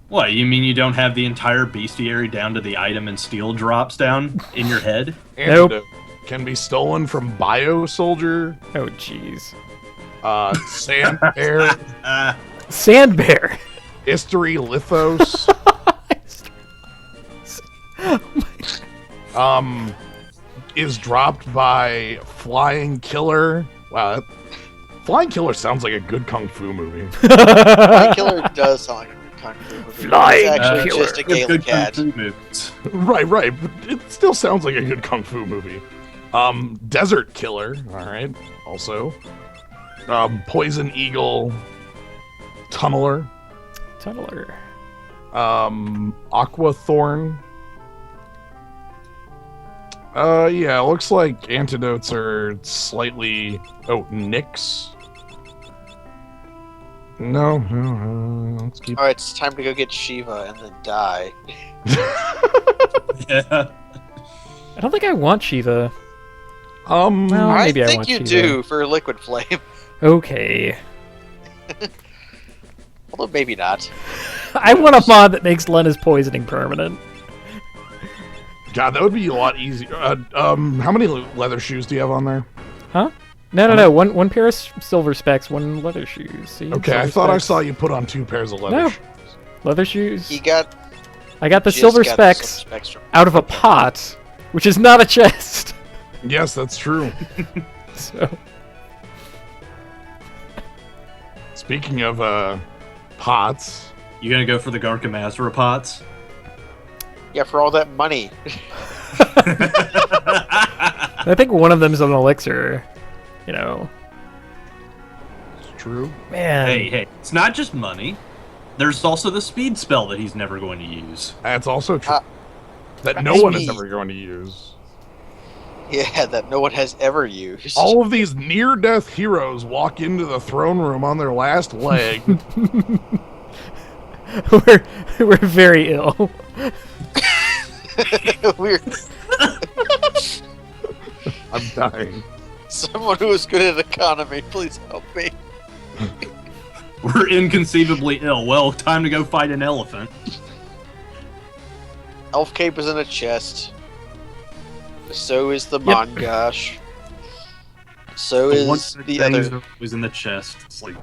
What, you mean you don't have the entire bestiary down to the item and steel drops down in your head? Nope. Antidote can be stolen from Bio Soldier, Oh, jeez. Sand Bear, Sandbear! History Lithos, is dropped by Flying Killer. Wow, Flying Killer sounds like a good kung fu movie. Flying Killer does sound like a good kung fu movie. Flying It's actually Killer. just a Gaelic cat. Moves. Right, but it still sounds like a good kung fu movie. Desert Killer, alright, also. Poison Eagle, Tunneler, Tunneler. Aqua Thorn. Yeah, it looks like antidotes are slightly... Oh, Nyx. No, let's keep... Alright, it's time to go get Shiva and then die. Yeah. I don't think I want Shiva. Well, I maybe I think want you Shiva. do for Liquid Flame. Okay. Although maybe not. I want a mod that makes Lena's poisoning permanent. God, that would be a lot easier. How many leather shoes do you have on there? Huh? No. One pair of silver specs, one leather shoes. See? Okay, Silver I thought I specs. saw you put on 2 pairs of leather No. shoes. Leather shoes. He got I got the just silver got the specs silver specs from- out of a pot, which is not a chest. Yes, that's true. So Speaking of pots, You gonna go for the Garca Mazra pots? Yeah, for all that money. I think one of them's an elixir. You know, it's true. man. Hey, it's not just money. There's also the speed spell that he's never going to use. That's also true. That no maybe- one is ever going to use. Yeah, that no one has ever used. All of these near-death heroes walk into the throne room on their last leg. we're very ill. Weird. I'm dying. Someone who is good at economy, please help me. We're inconceivably ill. Well, time to go fight an elephant. Elf cape is in a chest. So is the Mongosh. So One is good the thing other. was in the chest. It's like,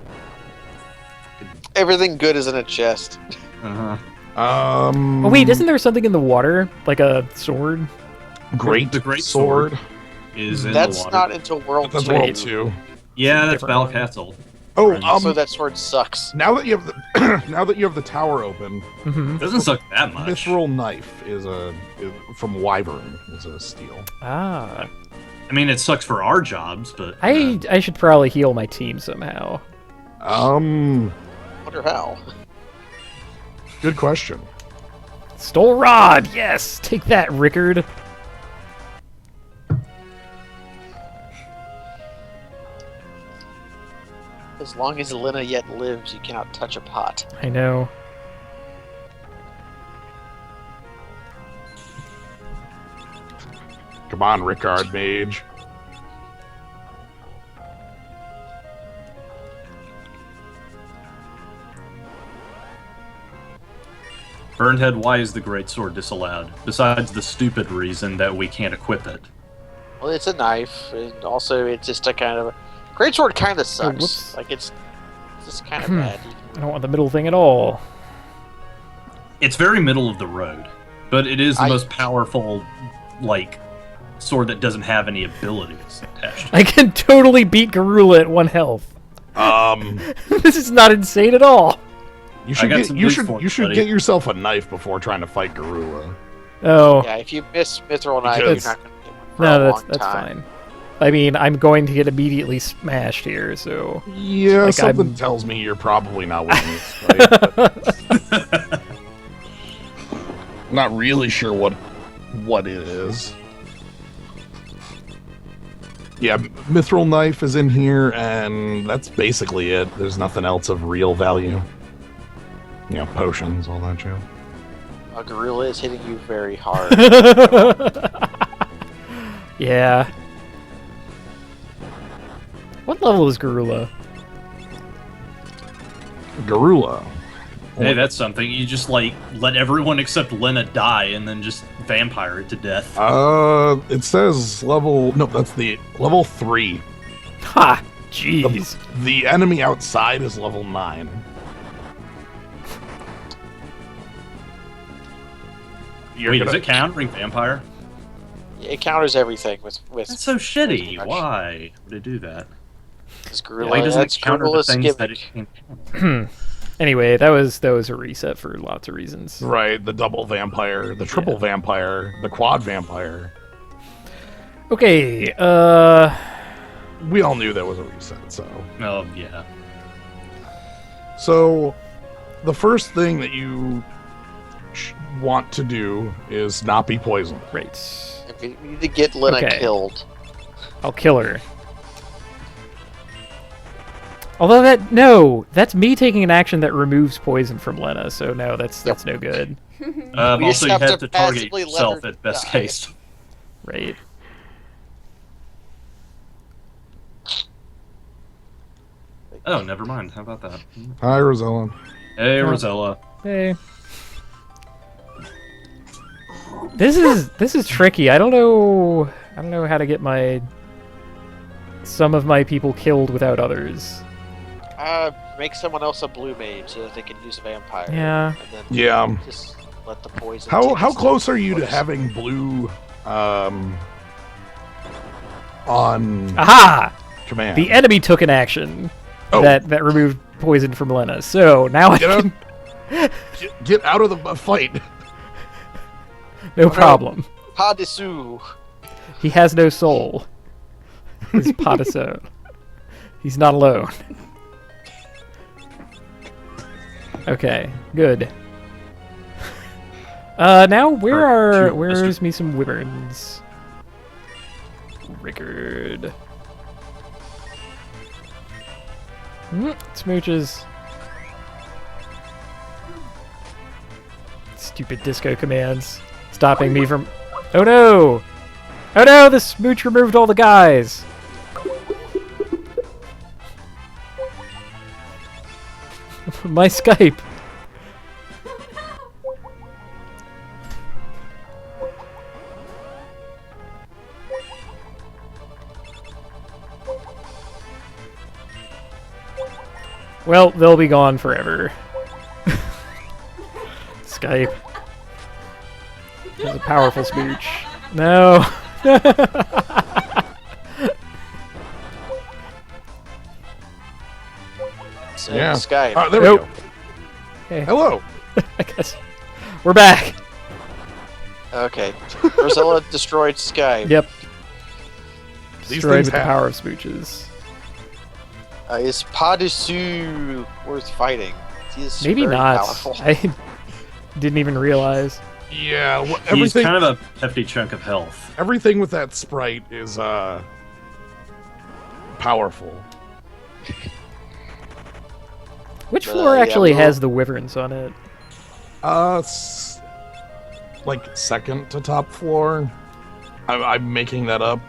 Everything good is in a chest. uh-huh. Oh wait, isn't there something in the water, like a sword? great The great sword? Is in That's the water. not until World That's 2. World 2. Yeah, that's different one. Balcastle. Oh, So that sword sucks. now that you have the now that you have the tower open, Mm-hmm. Doesn't suck that much. Mithril knife is from Wyvern is a steal. Ah, I mean, it sucks for our jobs, but I should probably heal my team somehow. Wonder how. Good question. Stole rod! Yes! Take that, Rickard! As long as Lena yet lives, you cannot touch a pot. I know. Come on, Rickard Mage. Burnhead, why is the greatsword disallowed? Besides the stupid reason that we can't equip it. Well, it's a knife, and also it's just a kind of... Greatsword kind of sucks. whoops. Like, it's just kind of bad. I don't want the middle thing at all. It's very middle of the road, but it is the most powerful, like, sword that doesn't have any abilities attached. I can totally beat Garula at 1 health. This is not insane at all. You should got some you news should for you you, should buddy. get yourself a knife before trying to fight Garula. Oh. Yeah, if you miss Mithril Knife, you're Because- not going to get one for a No, long that's time. fine. I mean, I'm going to get immediately smashed here, so... Yeah, Like, something I'm- tells me you're probably not winning this fight. But not really sure what it is. Yeah, Mithril Knife is in here, and that's basically it. There's nothing else of real value. You know, potions, all that shit. A gorilla is hitting you very hard. Yeah. What level is Garula? Garula. Hey, that's something. You just, like, let everyone except Lena die and then just vampire it to death. It says level... No, that's the level 3. Ha! Jeez. The enemy outside is level 9. Wait, is it countering vampire? It counters everything with That's so shitty. Gosh. Why would it do that? this gorilla. Why doesn't That's it counter the Gorilla's things that it gimmick. can? Anyway, that was a reset for lots of reasons. Right, the double vampire, the triple vampire, the quad vampire. Okay, We all knew that was a reset, so. Oh, yeah. So, the first thing that you want to do is not be poisoned. great. We need to get Lena Okay. killed. I'll kill her. Although that's me taking an action that removes poison from Lena, so no, that's no good. We Also, just you have have to to target passively let yourself her at best die. case. Right. Oh, never mind. How about that? Hi, Rosella. Hey, Rosella. Hey. This is tricky. I don't know how to get some of my people killed without others. Make someone else a blue mage so that they can use a vampire. Yeah. And then Yeah. just let the poison. How take its close are you to course. having blue on Aha! command? The enemy took an action Oh. that removed poison from Lena. So now I Get out, can get out of the fight. no problem. Pas dessous. He has no soul. He's pot of soul. He's not alone. Okay, good. Now where's me some wyverns? Rickard. Smooches. Stupid disco commands. Stopping me from... Oh no! Oh no, the smooch removed all the guys! My Skype! Well, they'll be gone forever. Skype. That's a powerful smooch. No! So Yeah. Skype. Oh, there we Nope. go. Hey. Hello. I guess. We're back! Okay. Rosella destroyed Skype. Yep. These Destroyed things with the happen. power of smooches. Is Pas dessous worth fighting? He is Maybe very not. powerful. didn't even realize. Yeah, He's everything. kind of a hefty chunk of health. Everything with that sprite is powerful. Which floor yeah, actually we'll- has the wyverns on it? Like second to top floor. I'm making that up,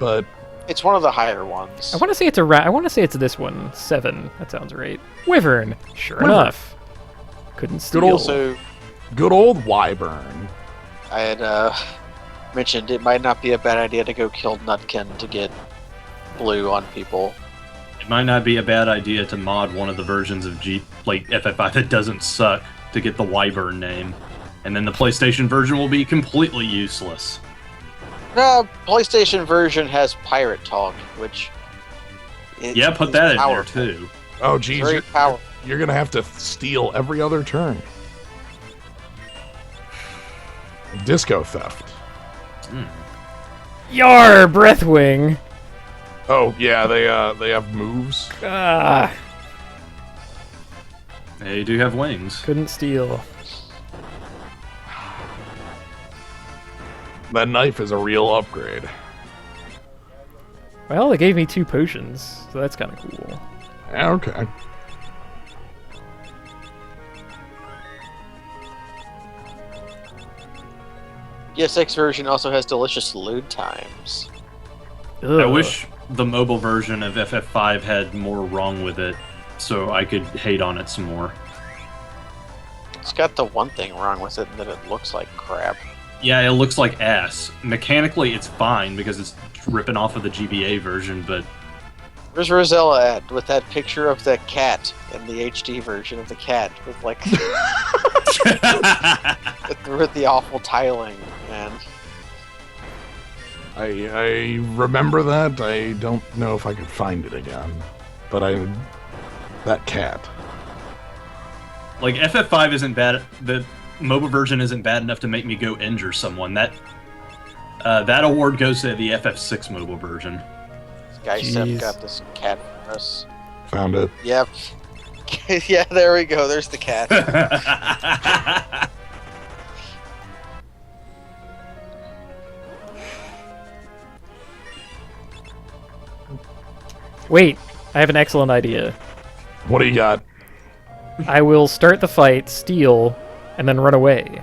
but It's one of the higher ones. I want to say it's I want to say it's this one, 7. That sounds right. Wyvern. Sure Wyvern. enough. Couldn't steal. old- So good old Wyvern. I had mentioned it might not be a bad idea to go kill Nutkin to get blue on people. It might not be a bad idea to mod one of the versions of FF5 that doesn't suck to get the Wyvern name. And then the PlayStation version will be completely useless. No, PlayStation version has pirate talk, which Yeah, put that in there powerful. too. Oh, geez, Very powerful. you're gonna have to steal every other turn. Disco theft. Yar, Breathwing. Oh yeah, they have moves. Ah, They do have wings. couldn't steal. That knife is a real upgrade. Well, they gave me 2 potions, so that's kind of cool. Yeah, okay. ESX version also has delicious load times. Ugh. I wish the mobile version of FF5 had more wrong with it, so I could hate on it some more. It's got the one thing wrong with it, that it looks like crap. Yeah, it looks like ass. Mechanically, it's fine because it's ripping off of the GBA version, but Where's Rosella at with that picture of the cat in the HD version of the cat with like with the awful tiling, man. I remember that. I don't know if I could find it again, but that cat. like FF5 isn't bad. The MOBA version isn't bad enough to make me go injure someone. That award goes to the FF6 MOBA version. Guy Steph Jeez. got this cat for us. Found it. Yep. Yeah, there we go. There's the cat. Wait, I have an excellent idea. What do you got? I will start the fight, steal, and then run away.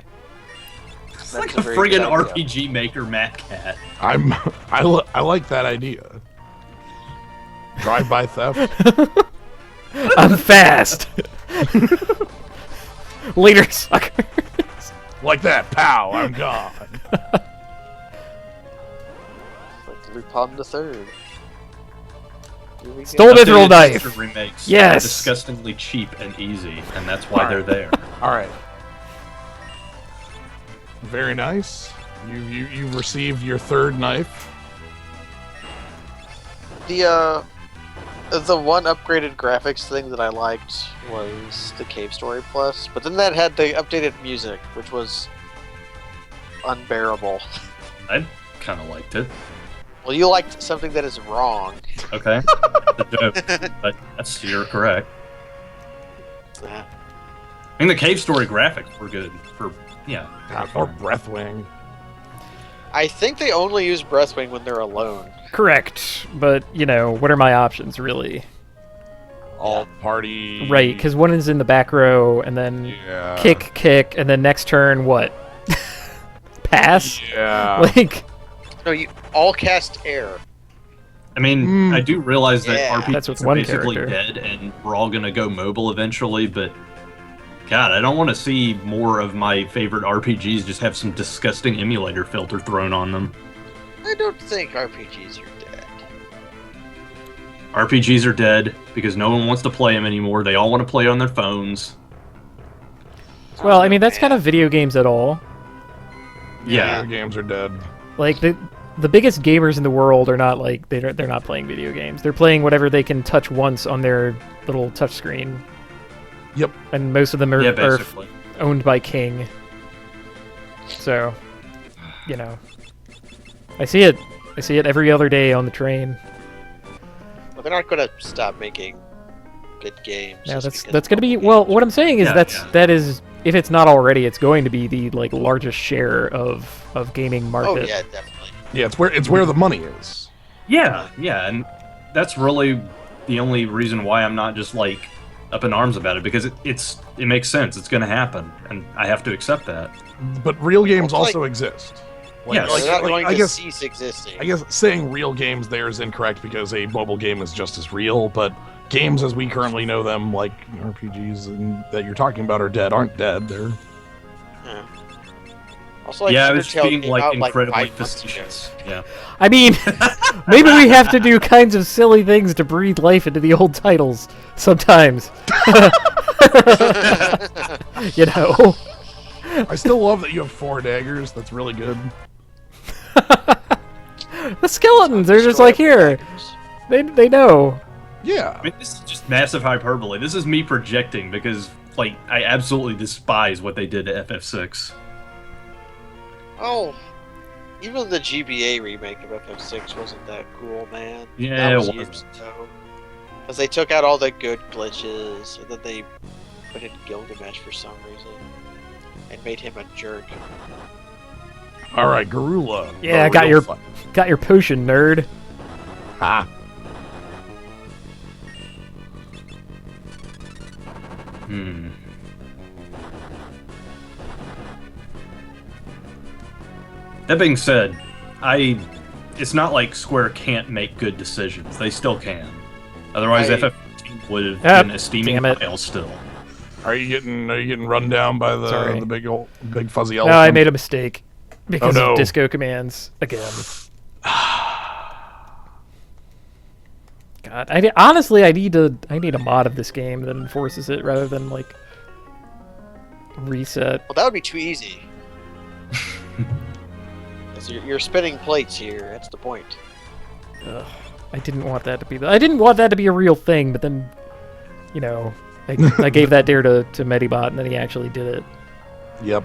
It's like That's a a very good friggin' idea. RPG Maker Matt Cat. I like that idea. Drive-by theft. I'm fast! Later, suckers! Like that. Pow! I'm gone. Like Lupin the Third. Here we go. Stole mithril Updated knife! sister remakes Yes! are disgustingly cheap and easy, and that's why they're there. All right. Very nice. You've received your third knife. The one upgraded graphics thing that I liked was the Cave Story Plus, but then that had the updated music, which was unbearable. I kind of liked it. Well, you liked something that is wrong. Okay. The joke, but you're correct. Yeah. I mean, the Cave Story graphics were good for, yeah. Or Breathwing. I think they only use Breathwing when they're alone. Correct, but, you know, what are my options, really? All party. Right, because one is in the back row, and then Yeah. kick, and then next turn, what? Pass? Yeah. Like, No, you all cast air. I mean, I do realize that Yeah. That's with RPGs are one basically character. dead, and we're all gonna go mobile eventually, but God, I don't want to see more of my favorite RPGs just have some disgusting emulator filter thrown on them. I don't think RPGs are dead. RPGs are dead because no one wants to play them anymore. They all want to play on their phones. well, I mean, that's kind of video games at all. Yeah. Video games are dead. Like, the biggest gamers in the world are not, like, they're not playing video games. They're playing whatever they can touch once on their little touchscreen. Yep. And most of them are, Yeah, are basically. owned by King. So, you know. I see it every other day on the train. Well, they're not going to stop making good games. Yeah, just because that's going to be... mobile Well, games what I'm saying is Yeah, yeah. that is if it's not already, it's going to be the like largest share of gaming Oh market. yeah, definitely. Yeah, it's where the money is. Yeah, and that's really the only reason why I'm not just like up in arms about it, because it makes sense. It's going to happen, and I have to accept that. But real games Well, also exist. Yes. They're not going I to guess cease existing. I guess saying real games there is incorrect because a mobile game is just as real, but games as we currently know them, like RPGs that you're talking about, aren't dead. They're Yeah. Also, like, Yeah, I was Undertale being came like out, incredibly 5 months ago. facetious. Yeah. I mean, maybe we have to do kinds of silly things to breathe life into the old titles sometimes. You know. I still love that you have 4 daggers. That's really good. The skeletons, they're just like, here. They know. Yeah. I mean, this is just massive hyperbole. This is me projecting because, like, I absolutely despise what they did to FF6. Oh, even the GBA remake of FF6 wasn't that cool, man. Yeah, that it was wasn't. years ago. Because they took out all the good glitches, and then they put in Gilgamesh for some reason, and made him a jerk. All right, Garula. Yeah, the got real your- fight. Got your potion, nerd. Ha. That being said, it's not like Square can't make good decisions. They still can. Otherwise, FF15 would have been a steaming damn it. pile still. Are you getting run down by Sorry. the big fuzzy No, elephant? I made a mistake because Oh, no. of disco commands again. God, honestly, I need a mod of this game that enforces it rather than like reset. Well, that would be too easy. 'Cause you're spinning plates here. That's the point. Ugh, I didn't want that to be a real thing, but then, you know, I gave that dare to Medibot, and then he actually did it. Yep.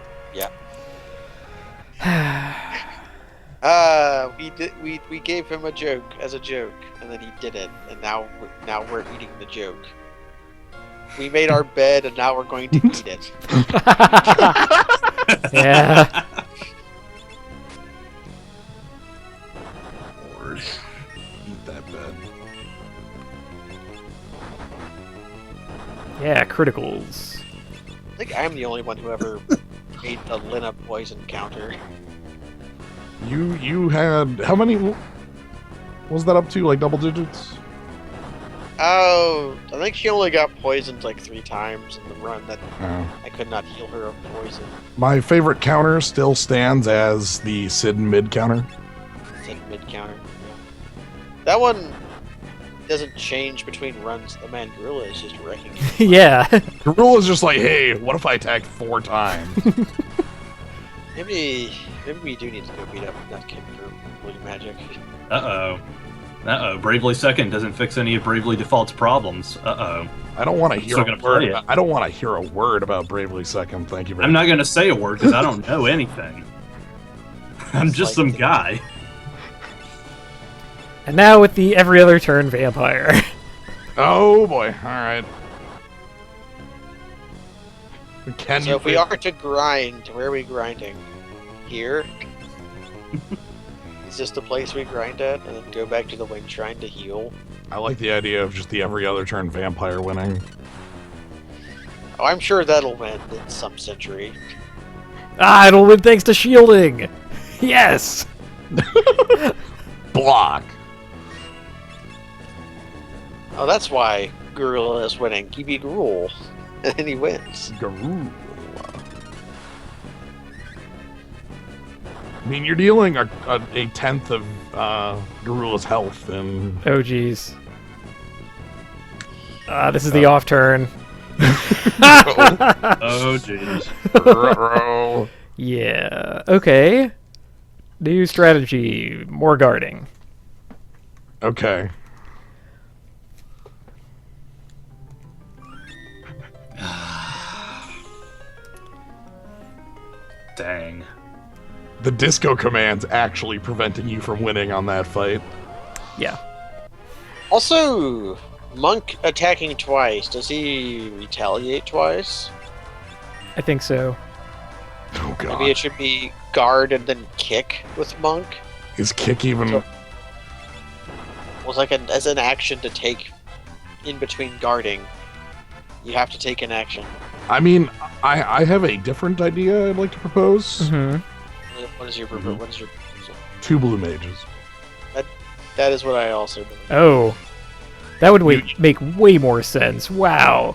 We gave him a joke as a joke, and then he did it, and now we're eating the joke. We made our bed, and now we're going to eat it. Yeah. Lord. Eat that bed. Yeah, criticals. I think I'm the only one who ever ate the Lina poison counter. You had how many? What was that up to? Like double digits? Oh, I think she only got poisoned like 3 times in the run that Oh. I could not heal her of poison. My favorite counter still stands as the Sid mid counter. It's like mid counter. That one doesn't change between runs. The man gorilla is just wrecking it. Yeah. The rule is just like, hey, what if I attacked 4 times? Maybe we do need to go beat up that kid for Blue Magic. Uh-oh. Bravely Second doesn't fix any of Bravely Default's problems. Uh-oh. I don't want to hear Still a gonna word. play it. I don't want to hear a word about Bravely Second. Thank you very I'm much. not going to say a word because I don't know anything. I'm It's just like some the- guy. And now with the every other turn vampire. Oh boy! All right. Can So you? if we are to grind, where are we grinding? Here? Is this the place we grind at? And then go back to the Wing Shrine to heal? I like the idea of just the every other turn vampire winning. Oh, I'm sure that'll win in some century. Ah, it'll win thanks to shielding. Yes. Block. Oh, that's why Gorilla is winning. He beat Rule, and then he wins. Garou. I mean, you're dealing a tenth of Garula's health, and Oh jeez. This is the off turn. Oh, jeez. Ruh-roh. Yeah. Okay. New strategy. More guarding. Okay. Dang. The disco command's actually preventing you from winning on that fight. Yeah. Also, Monk attacking twice. Does he retaliate twice? I think so. Oh god. Maybe it should be guard and then kick with monk. Is kick even? So- Was like as an action to take in between guarding. You have to take an action. I mean, I have a different idea I'd like to propose. Hmm. What is your Mhm. what is your proposal? 2 blue mages. That is what I also believe. Oh. That would make way more sense. Wow.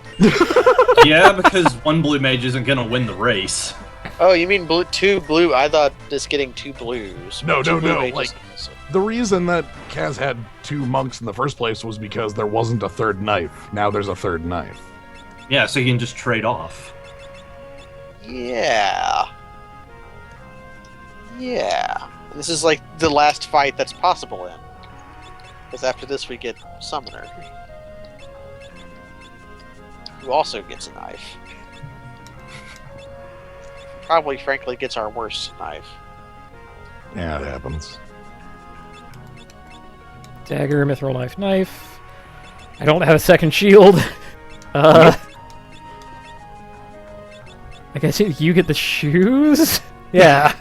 Yeah, because one blue mage isn't gonna win the race. Oh, you mean 2 blue? I thought just getting 2 blues. No, Two no, blue no, mages. like- The reason that Kaz had 2 monks in the first place was because there wasn't a third knife. Now there's a third knife. Yeah, so you can just trade off. Yeah. Yeah. This is like the last fight that's possible in. Because after this we get Summoner. Who also gets a knife. Probably, frankly, gets our worst knife. Yeah, it happens. Dagger, mithril knife, knife. I don't have a second shield. I guess you get the shoes? Yeah.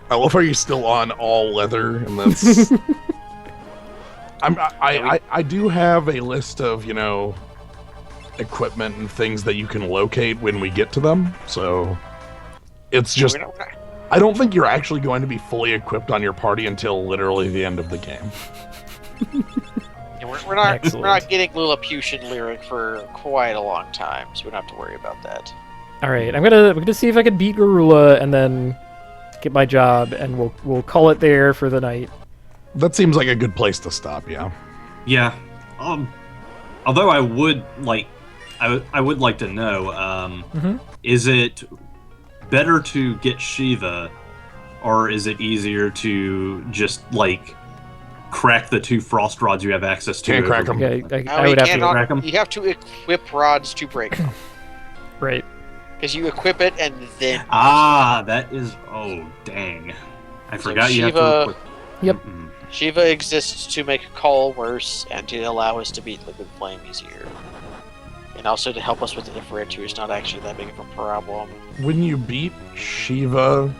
I love how you're still on all leather, and that's. I do have a list of, you know, equipment and things that you can locate when we get to them, so it's just. We're not- I don't think you're actually going to be fully equipped on your party until literally the end of the game. yeah, we're not Excellent. getting Lilliputian lyric for quite a long time, so we don't have to worry about that. Alright, I'm gonna see if I can beat Garula and then get my job, and we'll call it there for the night. That seems like a good place to stop, yeah. Yeah. Although I would like, I would like to know, Mhm. is it better to get Shiva, or is it easier to just like crack the 2 frost rods you have access to? Can't crack 'em. Okay, No, I would have to. crack 'em. You have to equip rods to break them. Right. Because you equip it and then... Ah, that is. Oh, dang! I So forgot you have Shiva- to. Equip... Yep. Mm-mm. Shiva exists to make Call worse and to allow us to beat Liquid Flame easier. And also to help us with Ifrit, who is not actually that big of a problem. When you beat Shiva,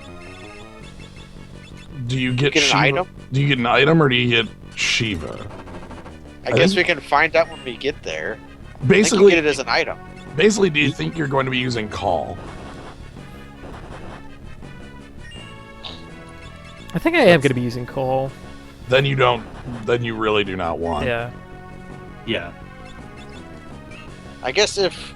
do you get, Get an Shiva? item? Do you get an item or do you get Shiva? I I guess think- we can find out when we get there. I think you Basically, get it as an item. do you think you're going to be using Call? I think I am gonna be using coal. Then you don't. Then you really do not want. Yeah. Yeah. I guess if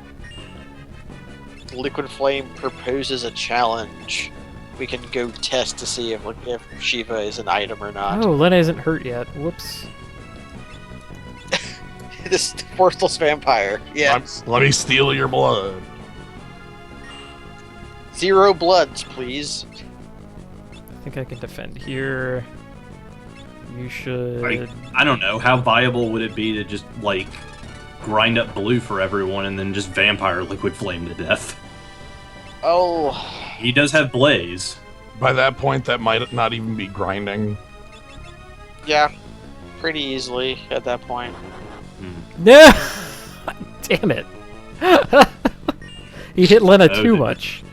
Liquid Flame proposes a challenge, we can go test to see if Shiva is an item or not. Oh, Lena isn't hurt yet. Whoops. This worthless vampire. Yes. Let me steal your blood. 0 bloods, please. I think I can defend here. You should. Like, I don't know. How viable would it be to just like grind up blue for everyone and then just vampire liquid flame to death? Oh, He does have blaze. By that point, that might not even be grinding. yeah. Pretty easily at that point. No! Damn it. He hit Lena Oh, too did- much.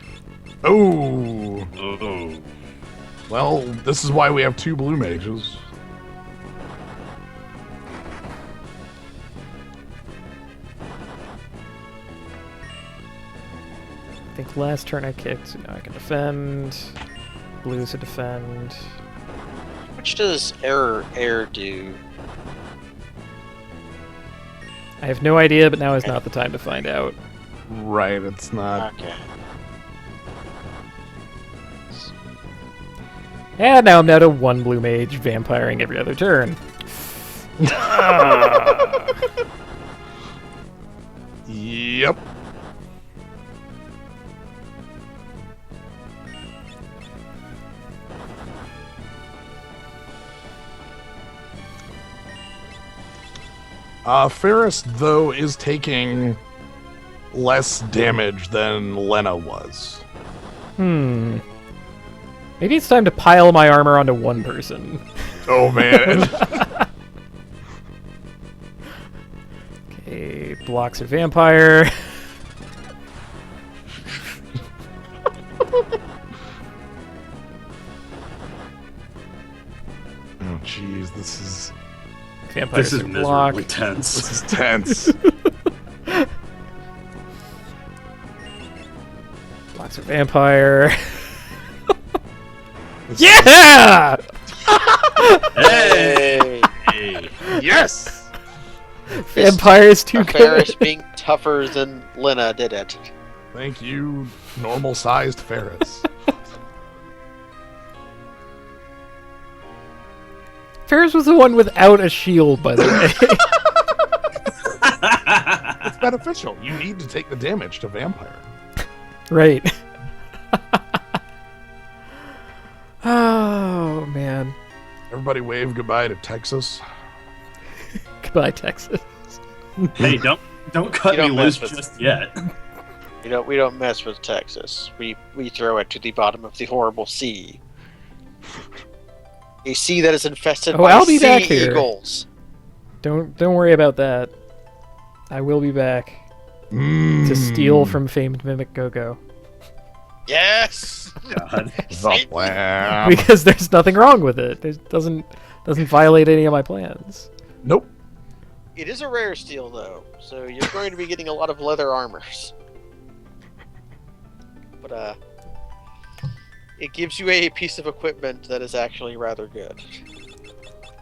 Oh. Oh. Well, this is why we have 2 blue mages. I think last turn I kicked, so now I can defend. Blues to defend. Which does air do? I have no idea, but now is not the time to find out. Right, it's not. Okay. And now I'm down to 1 blue mage vampiring every other turn. Yep. Ferris, though, is taking less damage than Lena was. Hmm. Maybe it's time to pile my armor onto 1 person. Oh, man. Okay, blocks a vampire. Vampires This is are miserably blocked. tense. This is tense. Blocks a vampire. Yeah! Hey! Hey, Yes. Vampire's too Ferris good. being tougher than Lena did it. Thank you, normal-sized Ferris. Ferris was the one without a shield, by the way. It's beneficial. You need to take the damage to vampire. Right. Oh, man. Everybody wave goodbye to Texas. Goodbye, Texas. Hey, don't cut You don't me loose mess with- just yet. We don't mess with Texas. We throw it to the bottom of the horrible sea. A sea that is infested Oh, by I'll be sea back here. eagles. Don't worry about that. I will be back to steal from famed Mimic Go-Go. Yes. God. The plan. Because there's nothing wrong with it. It doesn't violate any of my plans. Nope. It is a rare steel though, so you're going to be getting a lot of leather armors. But it gives you a piece of equipment that is actually rather good.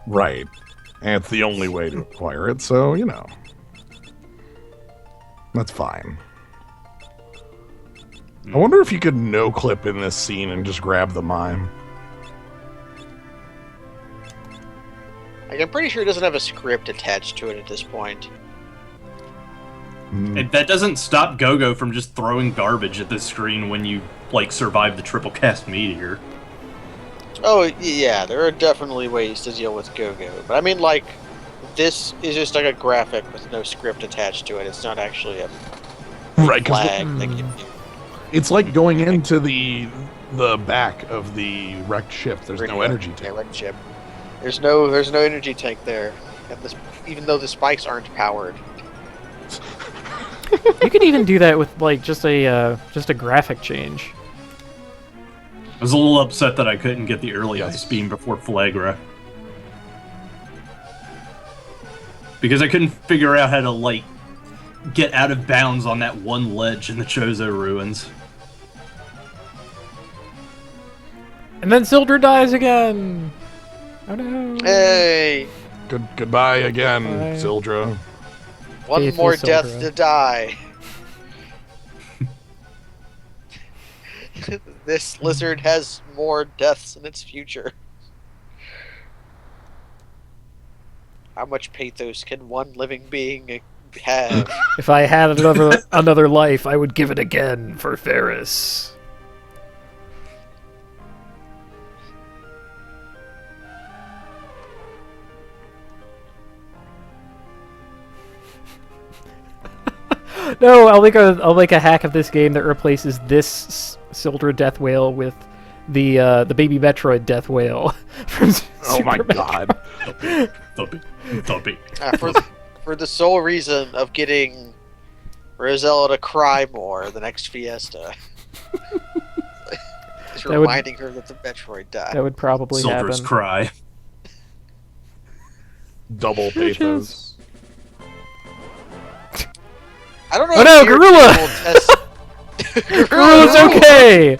Right. And it's the only way to acquire it, so, you know. That's fine. I wonder if you could no-clip in this scene and just grab the mime. Like, I'm pretty sure it doesn't have a script attached to it at this point. Mm, That doesn't stop Gogo from just throwing garbage at the screen when you, like, survive the triple cast meteor. Oh, yeah, there are definitely ways to deal with Go-Go. But I mean, like, this is just like a graphic with no script attached to it. It's not actually a right, 'cause flag that gives you it's like going into the back of the wrecked ship. There's no energy tank. red chip. There's no energy tank there. And this, even though the spikes aren't powered. You could even do that with like just a graphic change. I was a little upset that I couldn't get the early Yes. ice beam before Flagra. Because I couldn't figure out how to, like, get out of bounds on that one ledge in the Chozo ruins. And then Sildra dies again. Oh no. Hey, Goodbye again, Bye. Sildra. one Faithful more death Sildra. to die. This lizard has more deaths in its future. How much pathos can one living being have? If I had another life, I would give it again for Ferris. No, I'll make a hack of this game that replaces this Sildra Death Whale with the baby Metroid Death Whale from Oh my Super god. Thumpy. For the sole reason of getting Rosella to cry more the next Fiesta. Just That would- reminding her that the Metroid died. That would probably Silver's happen. cry. Double pathos. I don't know. Oh if no, Gear Gorilla! 2 will test- Gorilla's okay!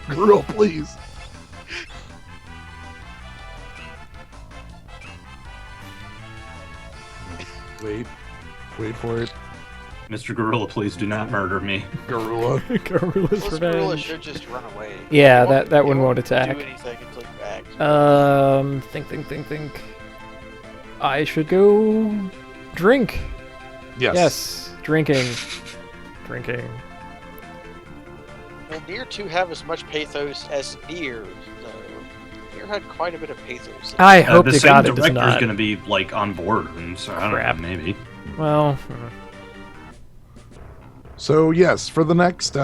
Girl, please. Wait for it. Mr. Gorilla, please do not murder me. Gorilla. Gorilla's This gorilla revenge. should just run away. Yeah, It that one it won't attack. Do anything until you act. Think. I should go drink. Yes. Yes, drinking. Will Nier 2 have as much pathos as Nier? No. Nier had quite a bit of pathos. I hope the to same God it does director's not. going to be, like, on board, and so I don't Crap. know, maybe. Well, So yes, for the next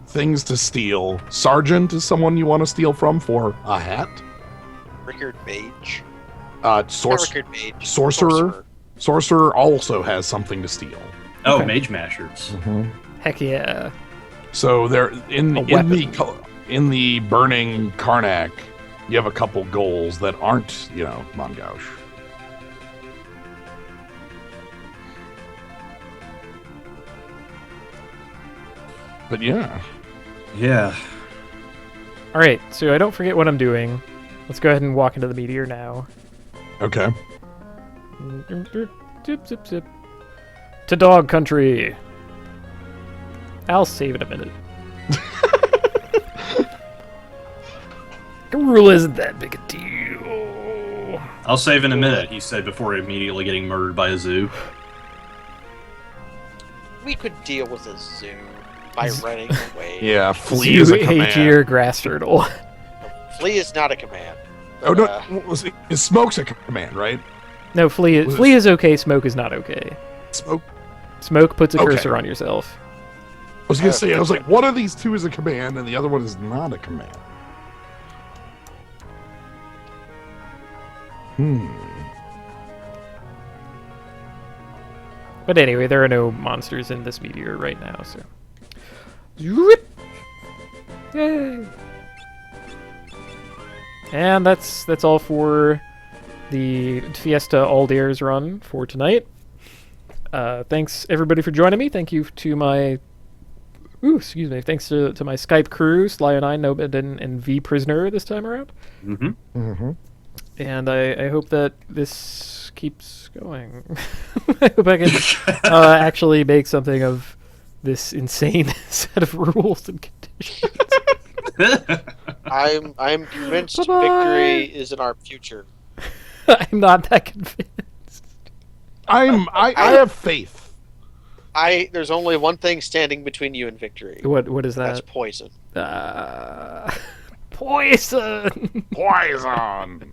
things to steal, Sergeant is someone you want to steal from for a hat. Rickard Mage. Sorcerer. Not Rickard Mage. Sorcerer also has something to steal. Oh, Okay. Mage Mashers. Heck yeah. So there in A in weapon. the burning Karnak, you have a couple goals that aren't, Mongaush. But yeah. Yeah. All right, so I don't forget what I'm doing. Let's go ahead and walk into the meteor now. Okay. Zip, zip, zip. To dog country. I'll save in a minute. Garula isn't that big a deal. I'll save in a minute, he said before immediately getting murdered by a zoo. We could deal with a zoo by running away. Yeah, flee is a command. H-ear grass turtle. Flee is not a command. Oh But, no, smoke's a command, right? No, flee is okay, smoke is not okay. Smoke. Smoke puts a Okay. cursor on yourself. I was gonna say, I was like, one of these two is a command, and the other one is not a command. But anyway, there are no monsters in this meteor right now, so. Zoop! Yay! And that's all for the Fiesta All Dares run for tonight. Thanks everybody for joining me. Thank you to my Thanks to my Skype crew, Sly09, Nobid, and V Prisoner this time around. Mm-hmm. And I hope that this keeps going. I hope I can actually make something of this insane set of rules and conditions. I'm convinced Bye-bye. victory is in our future. I'm not that convinced. I have faith. There's only one thing standing between you and victory. What is That's that? poison. Poison. Poison.